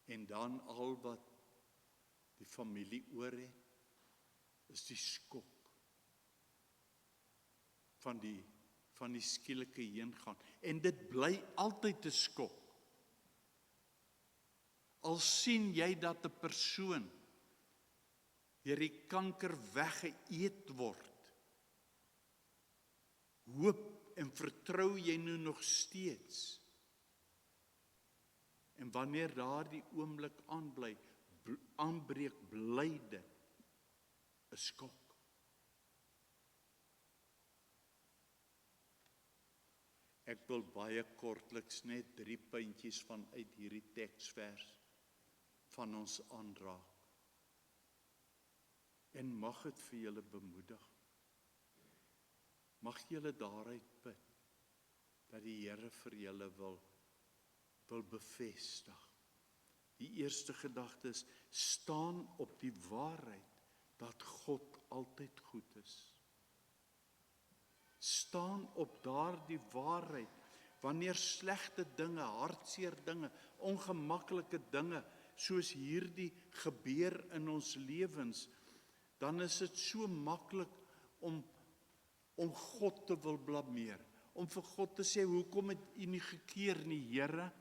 En dan al wat die familie oor het, is die skok van die skielike heengaan. En dit bly altyd 'n skok. Al sien jy dat 'n persoon deur die kanker weggeëet word, hoop en vertrou jy nou nog steeds. En wanneer daardie oomblik aanbreek, bly dit 'n skok. Ek wil baie kortliks net 3 puntjies vanuit hierdie teksvers van ons aanraak. En mag dit vir julle bemoedig. Mag julle daaruit put dat die Here vir julle wil bevestig. Die eerste gedagte is, staan op die waarheid dat God altyd goed is. Staan op daardie waarheid, wanneer slegte dinge, hartseer dinge, ongemaklike dinge, soos hierdie gebeur in ons lewens, dan is dit so maklik om God te wil blameer, om vir God te sê, hoekom het U nie gekeer nie, Here?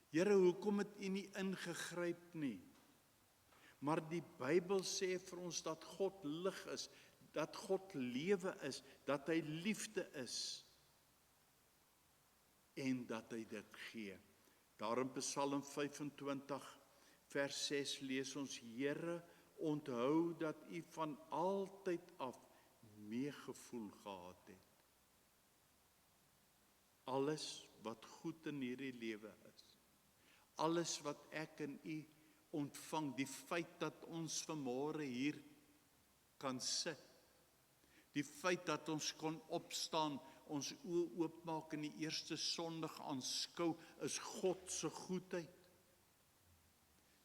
Here, hoekom het U nie ingegryp nie? Maar die Bybel sê vir ons dat God lig is, dat God lewe is, dat hy liefde is, en dat hy dit gee. Daar in Psalm 25, vers 6 lees ons, Here, onthou dat U van altyd af meegevoel gehad het. Alles wat goed in hierdie lewe is, alles wat ek en U ontvang, die feit dat ons vanmôre hier kan sit, die feit dat ons kon opstaan, ons oë oopmaak en die eerste Sondag aanskou, is God se goedheid.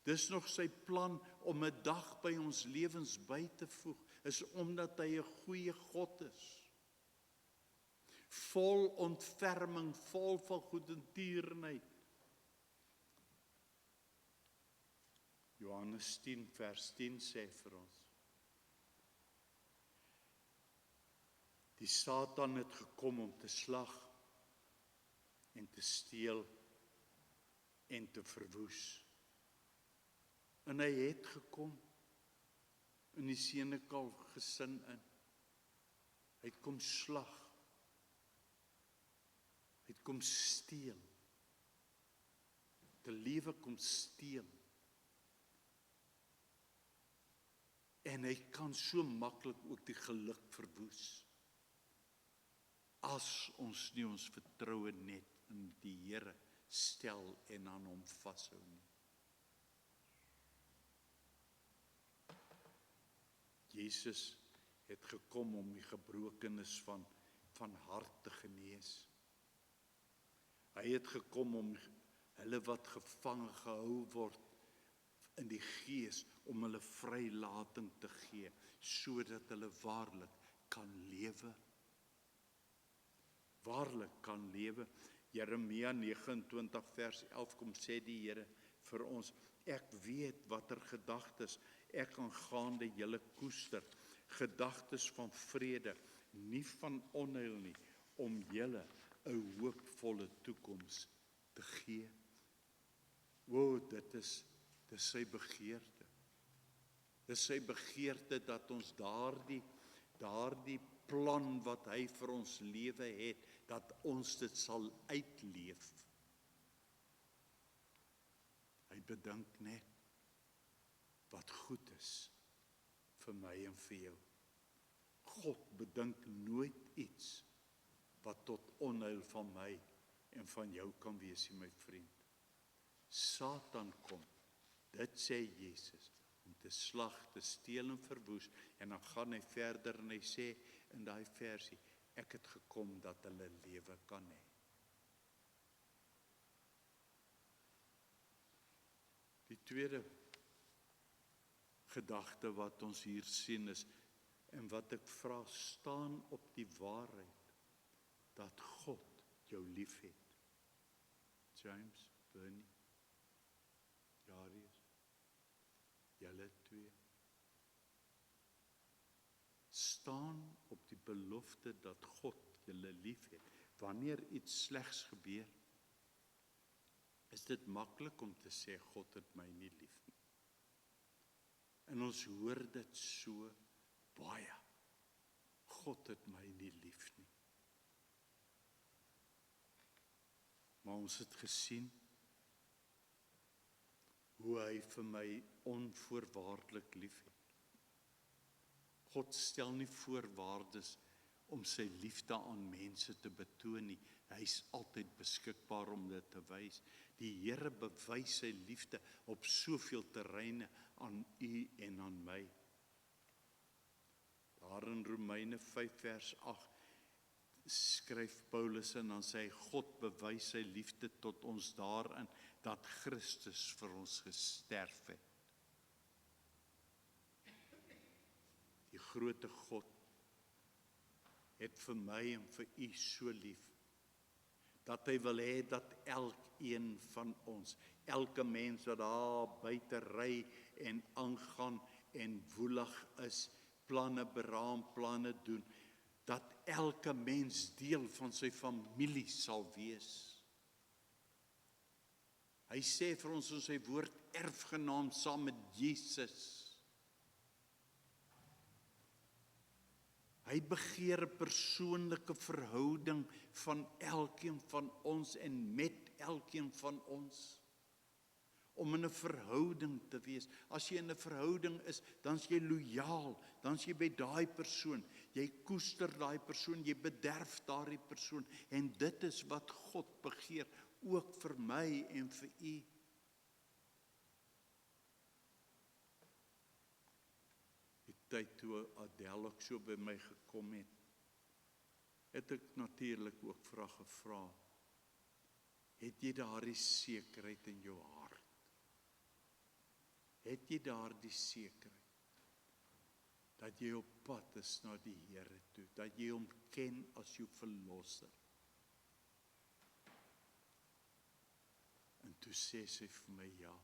Dis nog sy plan om 'n dag by ons lewens by te voeg, is omdat hy 'n goeie God is. Vol ontferming, vol van goedertierenheid. Johannes 10 vers 10 sê vir ons, die Satan het gekom om te slag en te steel en te verwoes. En hy het gekom in die Senekal gesin in. Hy het kom slag. Hy het kom steel. Die lewe kom steel. En hy kan so maklik ook die geluk verwoes, as ons nie ons vertroue net in die Here stel en aan hom vashou nie. Jesus het gekom om die gebrokenes van hart te genees. Hy het gekom om hulle wat gevange gehou word in die gees, om hulle vrylating te gee, sodat hulle waarlik kan lewe. Waarlik kan lewe. Jeremia 29 vers 11 kom sê die Here vir ons, ek weet watter gedagtes ek aangaande julle koester, gedagtes van vrede, nie van onheil nie, om julle 'n hoopvolle toekoms te gee. Dit is sy begeerte. Dis sy begeerte dat ons daardie plan wat hy vir ons lewe het, dat ons dit sal uitleef. Hy bedink net wat goed is vir my en vir jou. God bedink nooit iets wat tot onheil van my en van jou kan wees, my vriend. Satan kom, dit sê Jesus, om te slag, te steel en verwoes. En dan gaan hy verder en hy sê in daai versie, ek het gekom dat hulle lewe kan hê. Die tweede gedagte wat ons hier sien is, en wat ek vra, staan op die waarheid, dat God jou lief het. James, Bernie, Jarius, julle twee. Staan op die belofte dat God julle lief het. Wanneer iets slegs gebeur, is dit maklik om te sê, God het my nie lief nie. En ons hoor dit so baie. God het my nie lief nie. Maar ons het gesien hoe hy vir my onvoorwaardelik lief het. God stel nie voorwaardes om sy liefde aan mense te betoon nie. Hy is altyd beskikbaar om dit te wys. Die Here bewys sy liefde op soveel terreine aan u en aan my. Daar in Romeine 5 vers 8 skryf Paulus en dan sê hy, God bewys sy liefde tot ons daarin, dat Christus vir ons gesterf het. Die grote God het vir my en vir u so lief, dat hy wil hê dat elkeen van ons, elke mens wat daar buite ry en aangaan en woelig is, planne beraam, planne doen, dat elke mens deel van sy familie sal wees. Hy sê vir ons in sy woord, erfgenaam saam met Jesus. Hy begeer 'n persoonlike verhouding van elkeen van ons en met elkeen van ons. Om in 'n verhouding te wees. As jy in 'n verhouding is, dan is jy lojaal, dan is jy by daai persoon. Jy koester daai persoon, jy bederf daardie persoon. En dit is wat God begeer, ook vir my en vir u. Die tyd toe Adele ook so by my gekom het ek natuurlik ook vir haar gevra, het jy daardie sekerheid in jou hart? Het jy daardie sekerheid dat jy op pad is na die Here toe, dat jy hom ken as jou verlosser? En toe sê sy vir my ja.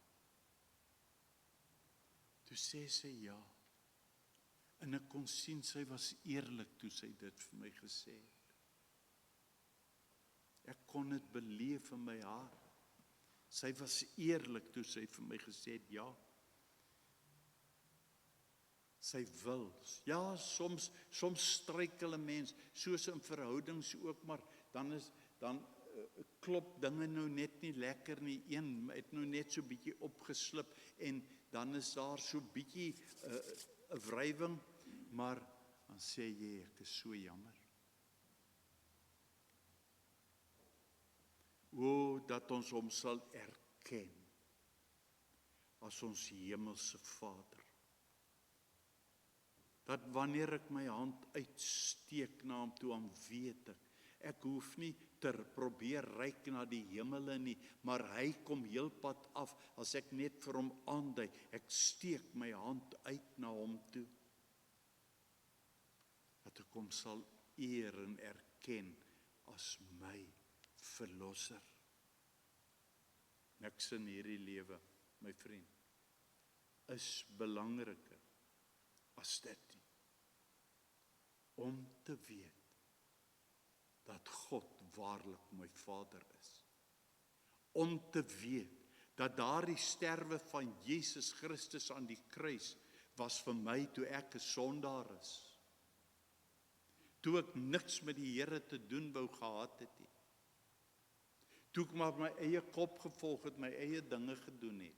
Toe sê sy ja. En ek kon sien sy was eerlik toe sy dit vir my gesê het. Ek kon dit beleef in my hart. Sy was eerlik toe sy vir my gesê het ja. Sy wil. Ja, soms struikel 'n mens, soos in verhoudings ook, maar dan klop dinge nou net nie lekker nie. Een het nou net so bietjie opgeslip en dan is daar so bietjie 'n wrywing, maar dan sê jy, ek is so jammer. O, dat ons hom sal erken as ons hemelse Vader. Dat wanneer ek my hand uitsteek na hom toe, dan weet ek hoef nie te probeer reik na die hemele nie, maar hy kom heel pad af as ek net vir hom aandui. Ek steek my hand uit na hom toe. Dat ek hom sal eer en erken as my verlosser. Niks in hierdie lewe, my vriend, is belangriker as dit nie. Om te weet dat God waarlik my Vader is. Om te weet dat daardie sterwe van Jesus Christus aan die kruis was vir my toe ek 'n sondaar is. Toe ek niks met die Here te doen wou gehad het nie. Toe ek maar my eie kop gevolg het, my eie dinge gedoen het.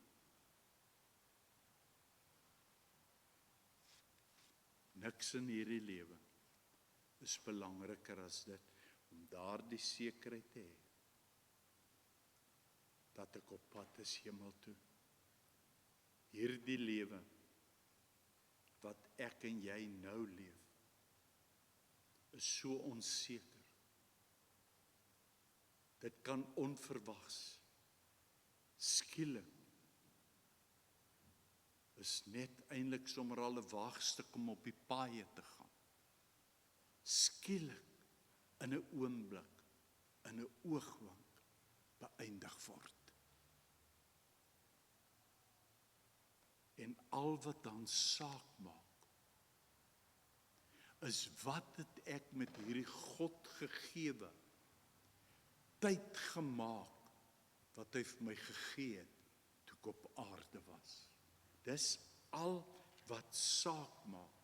Niks in hierdie lewe is belangriker as dit, om daardie sekerheid te hê, dat ek op pad is hemel toe. Hierdie lewe wat ek en jy nou leef, is so onseker. Dit kan onverwags, skielik, is net eintlik sommer al 'n waagstuk om op die paaie te gaan. Skielik, in 'n oomblik, in 'n oogwink, beëindig word. En al wat dan saak maak, is wat het ek met hierdie God gegewe, tyd gemaak, wat hy vir my gegee het, toe ek op aarde was. Dis al wat saak maak.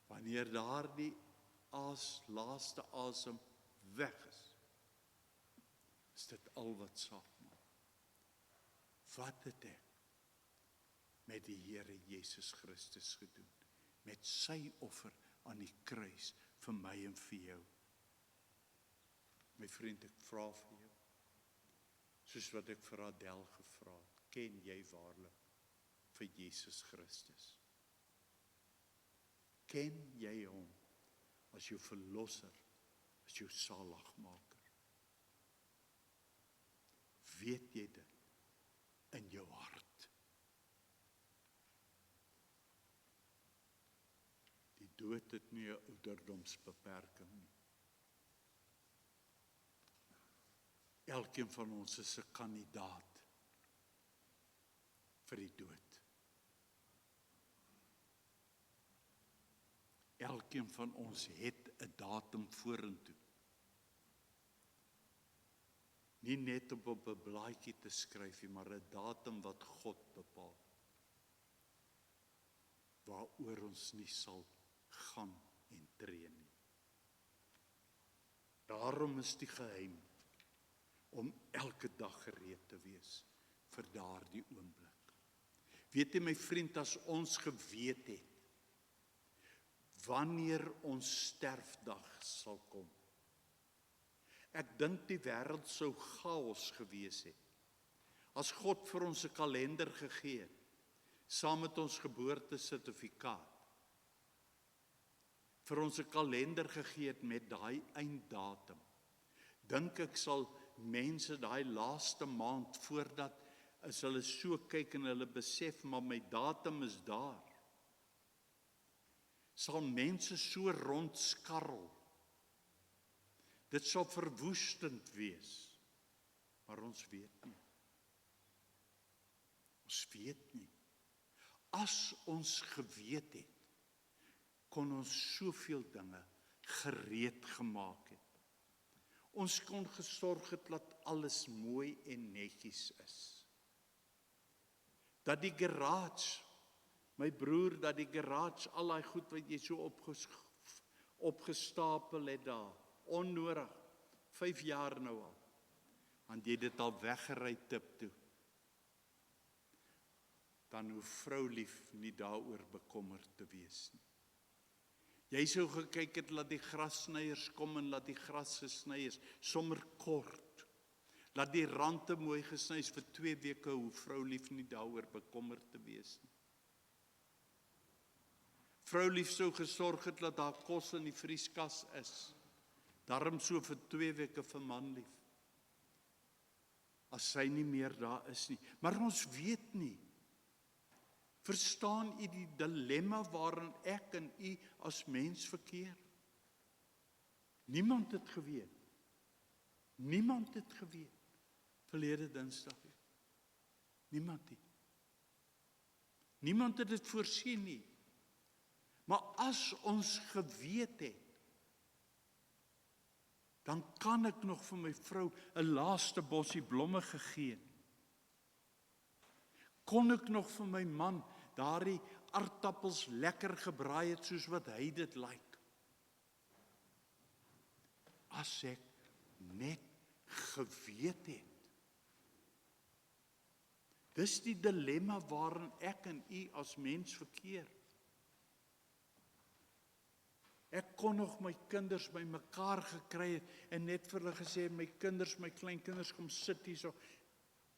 Wanneer daardie laaste asem weg is dit al wat saak maak. Wat het ek met die Here Jesus Christus gedoen? Met sy offer aan die kruis vir my en vir jou. My vriend, ek vra vir jou, soos wat ek vir Adel gevra het, ken jy waarlik vir Jesus Christus? Ken jy hom as jou verlosser, as jou saligmaker? Weet jy dit in jou hart? Die dood het nie 'n ouderdomsbeperking nie. Elkeen van ons is 'n kandidaat vir die dood. Elkeen van ons het 'n datum vorentoe. Nie net op 'n blaadjie te skryf nie, maar 'n datum wat God bepaal. Waaroor ons nie sal gaan en tree nie. Daarom is die geheim om elke dag gereed te wees vir daardie oomblik. Weet jy my vriend, as ons geweet het wanneer ons sterfdag sal kom. Ek dink die wêreld sou chaos gewees het as God vir ons 'n kalender gegee het saam met ons geboortesertifikaat. Vir ons 'n kalender gegee het met daai einddatum. Dink ek sal mense daai laaste maand voordat as hulle so kyk en hulle besef maar my datum is daar. Sal mense so rondskarrel. Dit sal verwoestend wees. Maar ons weet nie. Ons weet nie. As ons geweet het, kon ons soveel dinge gereed gemaak het. Ons kon gesorg het dat alles mooi en netjies is. Dat die garage, my broer, dat die garage, al die goed wat jy so opgestapel het daar, onnodig, 5 jaar nou al, want jy dit al weggery tip toe. Dan hoef vrou lief nie daaroor bekommerd te wees nie. Jy sou gekyk het, laat die grassnyers kom en laat die gras gesny is, sommer kort. Laat die rande mooi gesny is vir 2 weke, hoe vrou lief nie daaroor bekommerd te wees nie. Vrou lief sou gesorg het dat daar kos in die vrieskas is. Daarom so vir 2 weke vir man lief. As sy nie meer daar is nie. Maar ons weet nie. Verstaan u die dilemma waarin ek en u as mens verkeer? Niemand het geweet. Niemand het geweet. Verlede Dinsdag. Niemand nie. Niemand het dit voorsien nie. Maar as ons geweet het, dan kan ek nog vir my vrou 'n laaste bossie blomme gegee het. Kon ek nog vir my man daardie aardappels lekker gebraai het soos wat hy dit like. As ek net geweet het. Dis die dilemma waarin ek en u as mens verkeer. Ek kon nog my kinders by mekaar gekry het en net vir hulle gesê, my kinders, my kleinkinders, kom sit hier so.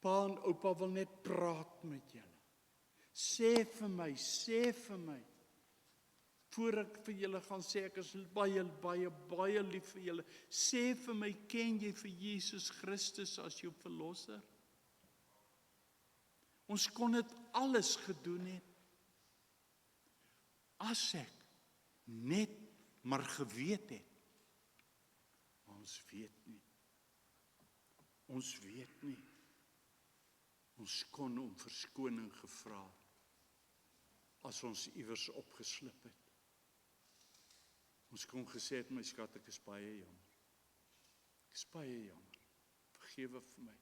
Pa en oupa wil net praat met julle. Sê vir my, voor ek vir julle gaan sê, ek is baie, baie, baie lief vir julle. Sê vir my, ken jy vir Jesus Christus as jou verlosser? Ons kon dit alles gedoen het. As ek net maar geweet het. Ons weet nie. Ons weet nie. Ons kon om verskoning gevra as ons iewers opgeslip het. Ons kon gesê het, my skat, ek is baie jammer. Ek is baie jammer. Vergewe vir my.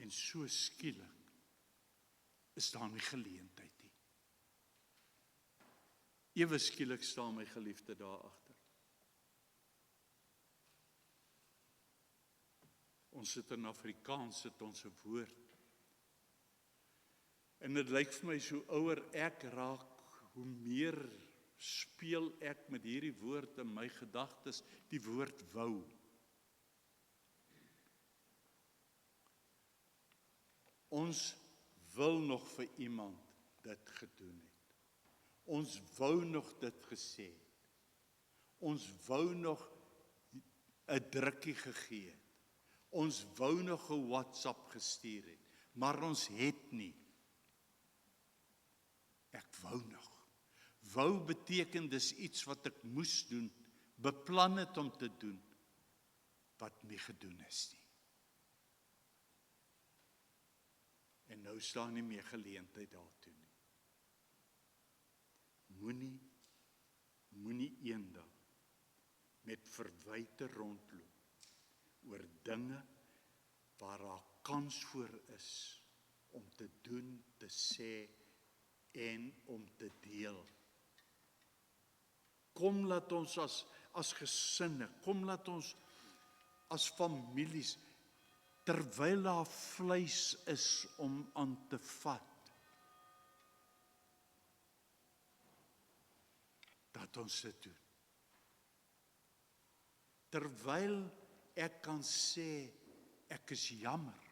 En so skielik is daar nie geleentheid nie. Ewe skielik staan my geliefde daar agter. Ons sit in Afrikaans, sit ons 'n woord. En dit lyk vir my so ouer ek raak, hoe meer speel ek met hierdie woord in my gedagtes, die woord wou. Ons wil nog vir iemand dit gedoen het. Ons wou nog dit gesê het. Ons wou nog 'n drukkie gegee het. Ons wou nog 'n WhatsApp gestuur het, maar ons het nie. Ek wou nog. Wou beteken dis iets wat ek moes doen, beplan het om te doen, wat nie gedoen is nie. En nou staan nie meer geleentheid daartoe nie. Moenie eendag met verwyte rondloop oor dinge waar daar kans voor is om te doen, te sê en om te deel. Kom laat ons as gesinne, kom laat ons as families, terwyl daar vleis is om aan te vat, dat ons dit doen. Terwyl ek kan sê, ek is jammer,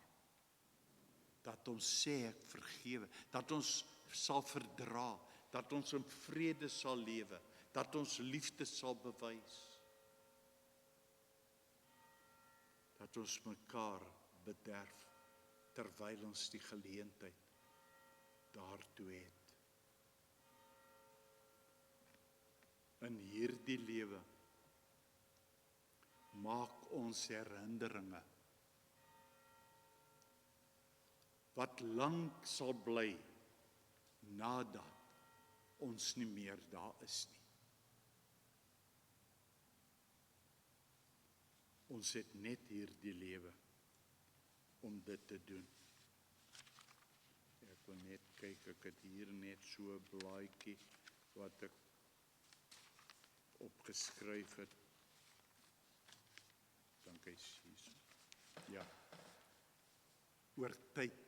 dat ons sê ek vergewe, dat ons sal verdra, dat ons in vrede sal lewe, dat ons liefde sal bewys, dat ons mekaar bederf, terwyl ons die geleentheid daartoe het. In hierdie lewe maak ons herinneringe wat lank sal bly nadat ons nie meer daar is nie. Ons het net hierdie lewe om dit te doen. Ek wil net kyk, ek het hier net so 'n blaadjie wat ek opgeskryf het. Dankie, Jesus. Ja. Oor tyd.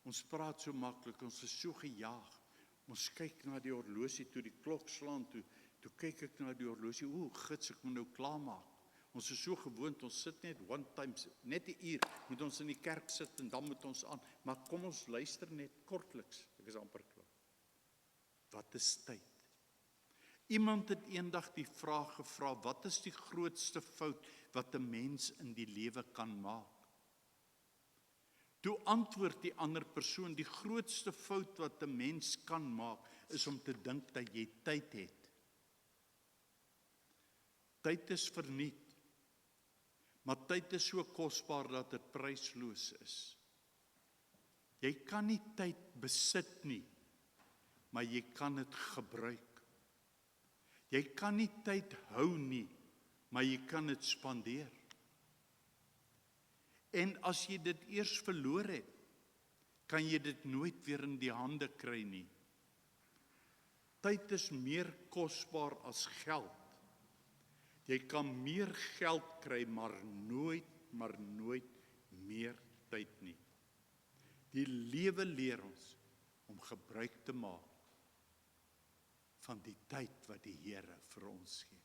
Ons praat so maklik, ons is so gejaag. Ons kyk na die horlosie, toe die klok slaan, toe kyk ek na die horlosie, gits, ek moet nou klaarmaak. Ons is so gewoond, ons sit net one time, net 'n uur, moet ons in die kerk sit en dan moet ons aan. Maar kom ons luister net kortliks, ek is amper klaar. Wat is tyd? Iemand het eendag die vraag gevra, wat is die grootste fout wat 'n mens in die lewe kan maak? Toe antwoord die ander persoon, die grootste fout wat 'n mens kan maak, is om te dink dat jy tyd het. Tyd is verniet, maar tyd is so kosbaar dat dit prysloos is. Jy kan nie tyd besit nie, maar jy kan dit gebruik. Jy kan nie tyd hou nie, maar jy kan dit spandeer. En as jy dit eers verloor het, kan jy dit nooit weer in die hande kry nie. Tyd is meer kosbaar as geld. Jy kan meer geld kry, maar nooit meer tyd nie. Die lewe leer ons om gebruik te maak van die tyd wat die Here vir ons gee.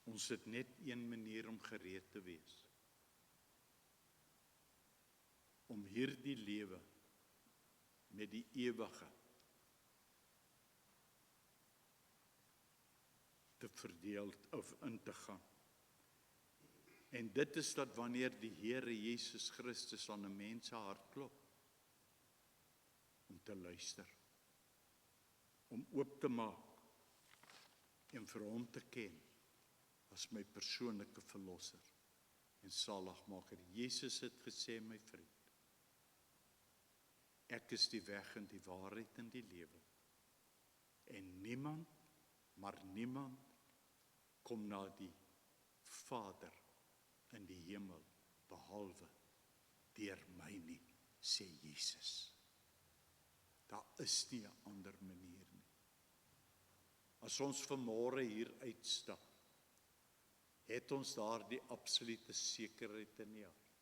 Ons het net een manier om gereed te wees. Om hierdie lewe met die ewige te verdeel of in te gaan. En dit is dat wanneer die Here Jesus Christus aan 'n mens se hart klop, om te luister, om oop te maak en vir hom te ken as my persoonlike verlosser en saligmaker. Jesus het gesê, my vriend, ek is die weg en die waarheid en die lewe. En niemand, maar niemand, kom na die Vader in die hemel, behalwe deur my nie, sê Jesus. Daar is nie 'n ander manier nie. As ons vanmôre hier uitstap, het ons daardie absolute sekerheid in die hart.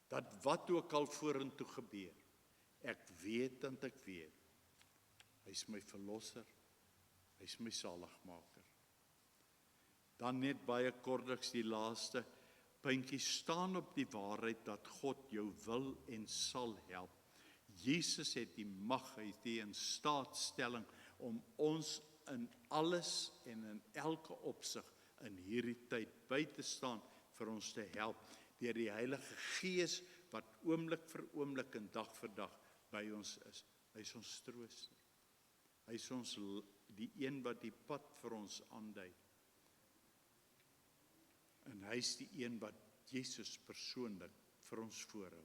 Dat wat ook al vorentoe gebeur, ek weet en ek weet, hy is my verlosser, hy is my saligmaker. Dan net baie kortliks die laaste puntjie, staan op die waarheid dat God jou wil en sal help. Jesus het die mag, hy het die instaatstelling om ons in alles en in elke opsig in hierdie tyd by te staan vir ons te help, deur die Heilige Gees wat oomblik vir oomblik en dag vir dag by ons is. Hy is ons trooster. Hy is ons die een wat die pad vir ons aandui. En hy is die een wat Jesus persoonlik vir ons voorhou.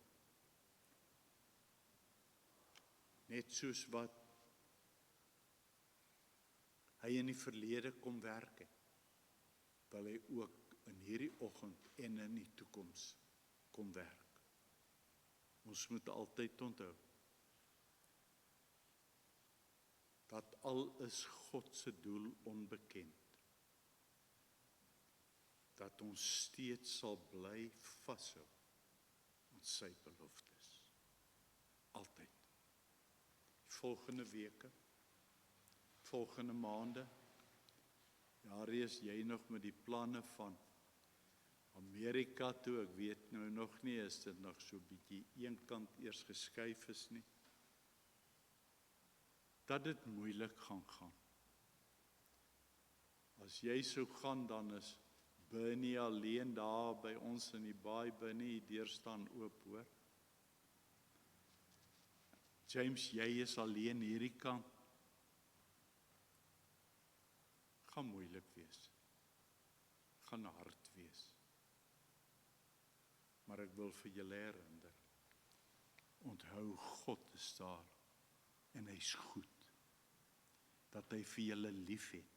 Net soos wat hy in die verlede kom werk het, wil hy ook in hierdie oggend en in die toekoms kom werk. Ons moet altyd onthou dat al is God se doel onbekend, dat ons steeds sal bly vashou aan sy beloftes. Altyd. Volgende weke, volgende maande, daar is jy nog met die planne van Amerika toe, ek weet nou nog nie, is dit nog so bietjie een kant eers geskuif is nie, dat dit moeilik gaan. As jy sou gaan, dan is Bernie alleen daar by ons in die baai, Bernie, die deur staan oop, hoor. James, jy is alleen hierdie kant. Gaan moeilik wees. Gaan hard wees. Maar ek wil vir julle herinner, onthou God is daar en hy's goed. Dat hy vir julle lief het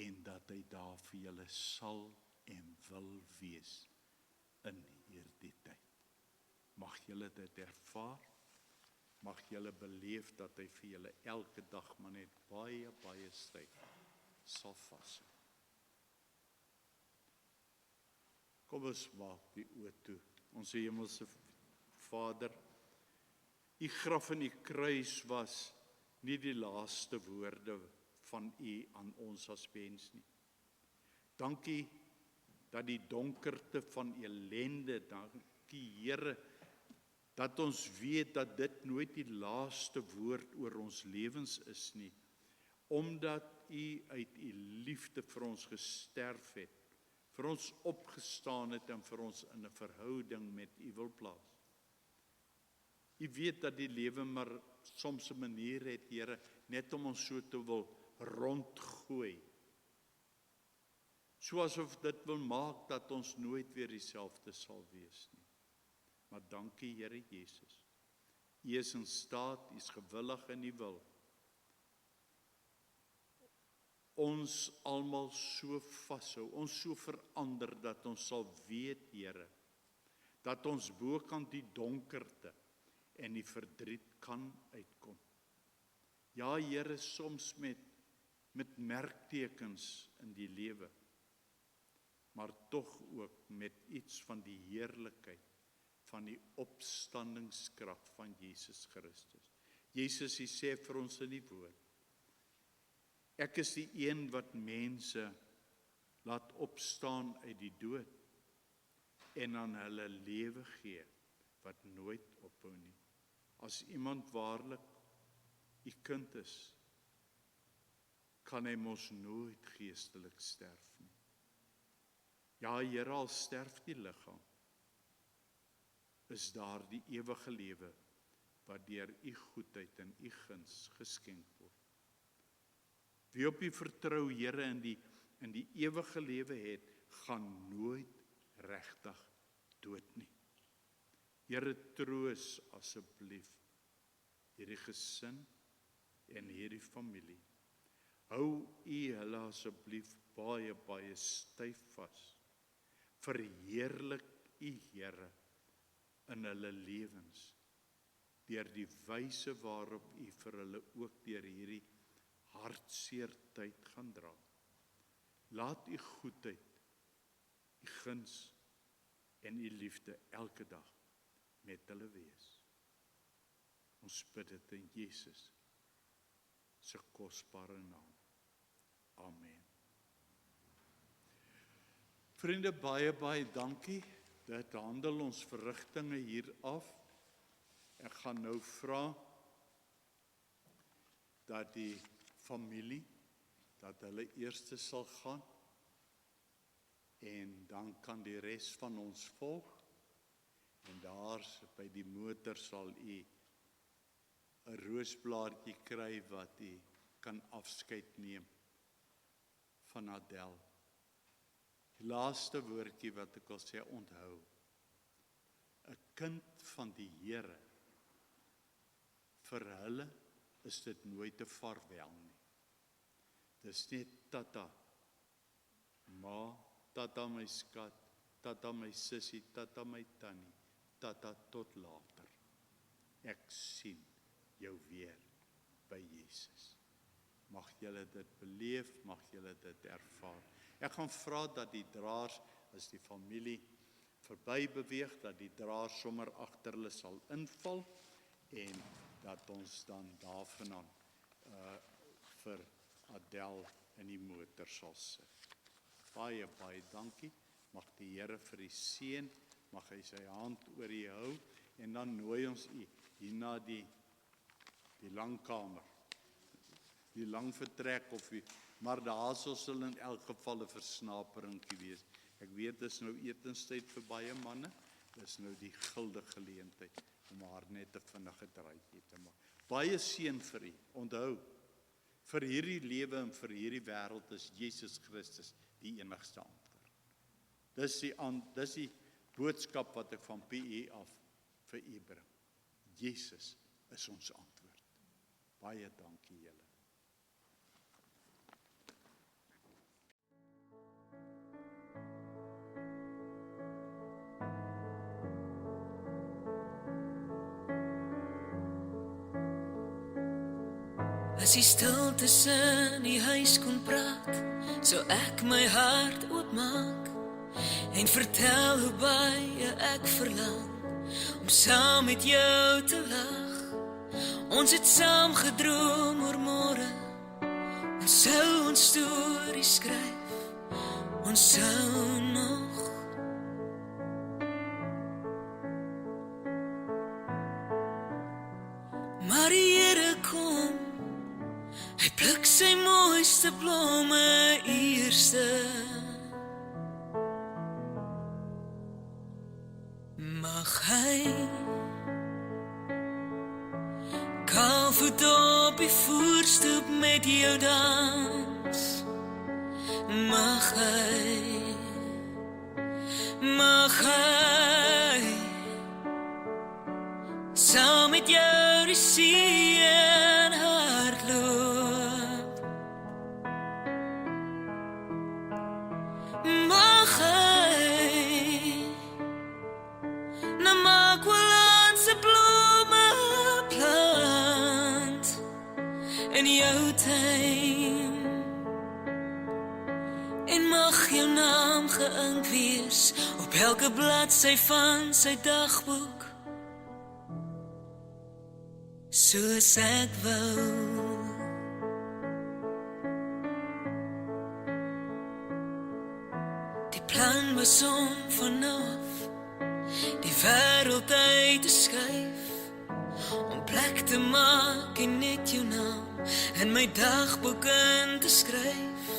en dat hy daar vir julle sal en wil wees in hierdie tyd. Mag julle dit ervaar, mag julle beleef dat hy vir julle elke dag maar net baie, baie styf sal vashou. Kom ons maak die oë toe. Ons hemelse Vader, u graf en u kruis was nie die laaste woorde van u aan ons as mens nie. Dankie dat die donkerte van ellende, dankie Here, dat ons weet dat dit nooit die laaste woord oor ons lewens is nie, omdat u uit u liefde vir ons gesterf het, vir ons opgestaan het en vir ons in 'n verhouding met u wil plaas. U weet dat die lewe maar soms 'n manier het, Here, net om ons so te wil rondgooi. Soos dit wil maak dat ons nooit weer dieselfde sal wees nie. Maar dankie, Here Jesus. U is in staat, u is gewillig en u wil ons almal so vashou, ons so verander, dat ons sal weet, Here, dat ons bokant die donkerte en die verdriet kan uitkom. Ja, Here, soms met merktekens in die lewe, maar tog ook met iets van die heerlikheid, van die opstandingskrag van Jesus Christus. Jesus, hy sê vir ons in die woord, ek is die een wat mense laat opstaan uit die dood en aan hulle lewe gee wat nooit ophou nie. As iemand waarlik u kind is, kan hy mos nooit geestelik sterf nie. Ja, Here, al sterf die liggaam, is daar die ewige lewe wat deur u goedheid en u guns geskenk word. Wie op u vertrou, Here, in die ewige lewe het, gaan nooit regtig dood nie. Here, troos asseblief hierdie gesin en hierdie familie. Hou u hulle asseblief baie, baie styf vas. Verheerlik u, Here, in hulle lewens, deur die wyse waarop u vir hulle ook deur hierdie hartseer tyd gaan dra. Laat u goedheid, u guns en u liefde elke dag met hulle wees. Ons bid dit in Jesus se kosbare naam. Amen. Vriende, baie, baie dankie. Dit handel ons verrigtinge hier af. Ek gaan nou vra dat die familie, dat hulle eerste sal gaan, en dan kan die res van ons volg, en daar by die motor sal u 'n roosblaadjie kry wat u kan afskeid neem van Adel. Die laaste woordjie wat ek wil sê, onthou, 'n kind van die Here, vir hulle is dit nooit 'n vaarwel nie. Dis net tata, ma, tata my skat, tata my sussie, tata my tannie, tata tot later. Ek sien jou weer by Jesus. Mag julle dit beleef, mag julle dit ervaar. Ek gaan vra dat die draers, as die familie verby beweeg, dat die draers sommer agter hulle sal inval, en dat ons dan daarvandaan vir Adel in die motor sal sit. Baie, baie dankie. Mag die Here vir u seën, mag hy sy hand oor u hou, en dan nooi ons u hier na die langkamer, die lang vertrek maar daar sal in elk geval 'n versnaperingkie wees. Ek weet, dis nou etenstyd vir baie manne, dis nou die gulde geleentheid om haar net 'n vinnige draaitjie te maak. Baie seën vir u. Onthou, vir hierdie lewe en vir hierdie wêreld is Jesus Christus die enigste antwoord. Dis die boodskap wat ek van PE af vir u bring. Jesus is ons antwoord. Baie dankie julle. As die stiltes in die huis kon praat, sou ek my hart oopmaak en vertel hoe baie ek verlang om saam met jou te lag. Ons het saam gedroom oor môre, ons sou ons storie skryf, ons sou nog maar die Here kom. Hy pluk sy mooiste blomme eerste. Mag hy kaalvoet op die voerstoep met jou dans. Mag hy saam met jou die see en hardloop. Mag hy na Makwalandse blomme plant in jou tuin. En mag jou naam geïnk wees op elke bladsy van sy dagboek, soos ek wou. was om vanaf die wêreld uit te skuif, om plek te maak en net jou naam in my dagboek in te skryf.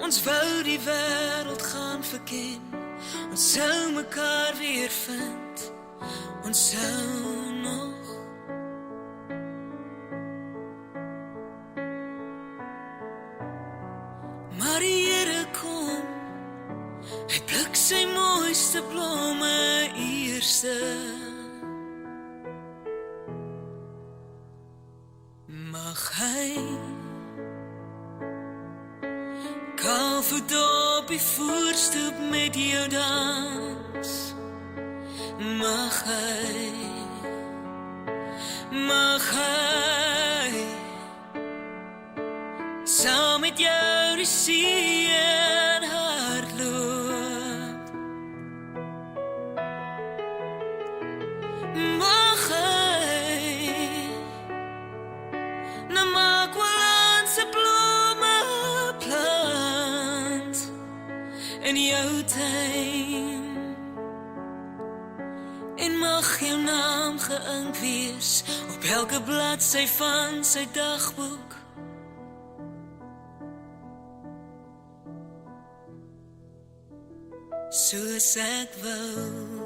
Ons wou die wêreld gaan verken, ons sou mekaar weer vind, ons sou nog. Maar die Here kom, hy pluk sy mooiste blomme eerste. Mag hy kaalvoet op die voorstoep met jou dans. Mag hy saam met jou die see en hardloop. Mag hy na Makwalandse blomme plant in jou tuin. En mag jou naam geïnk wees op elke bladsy van sy dagboek. Soos ek wou.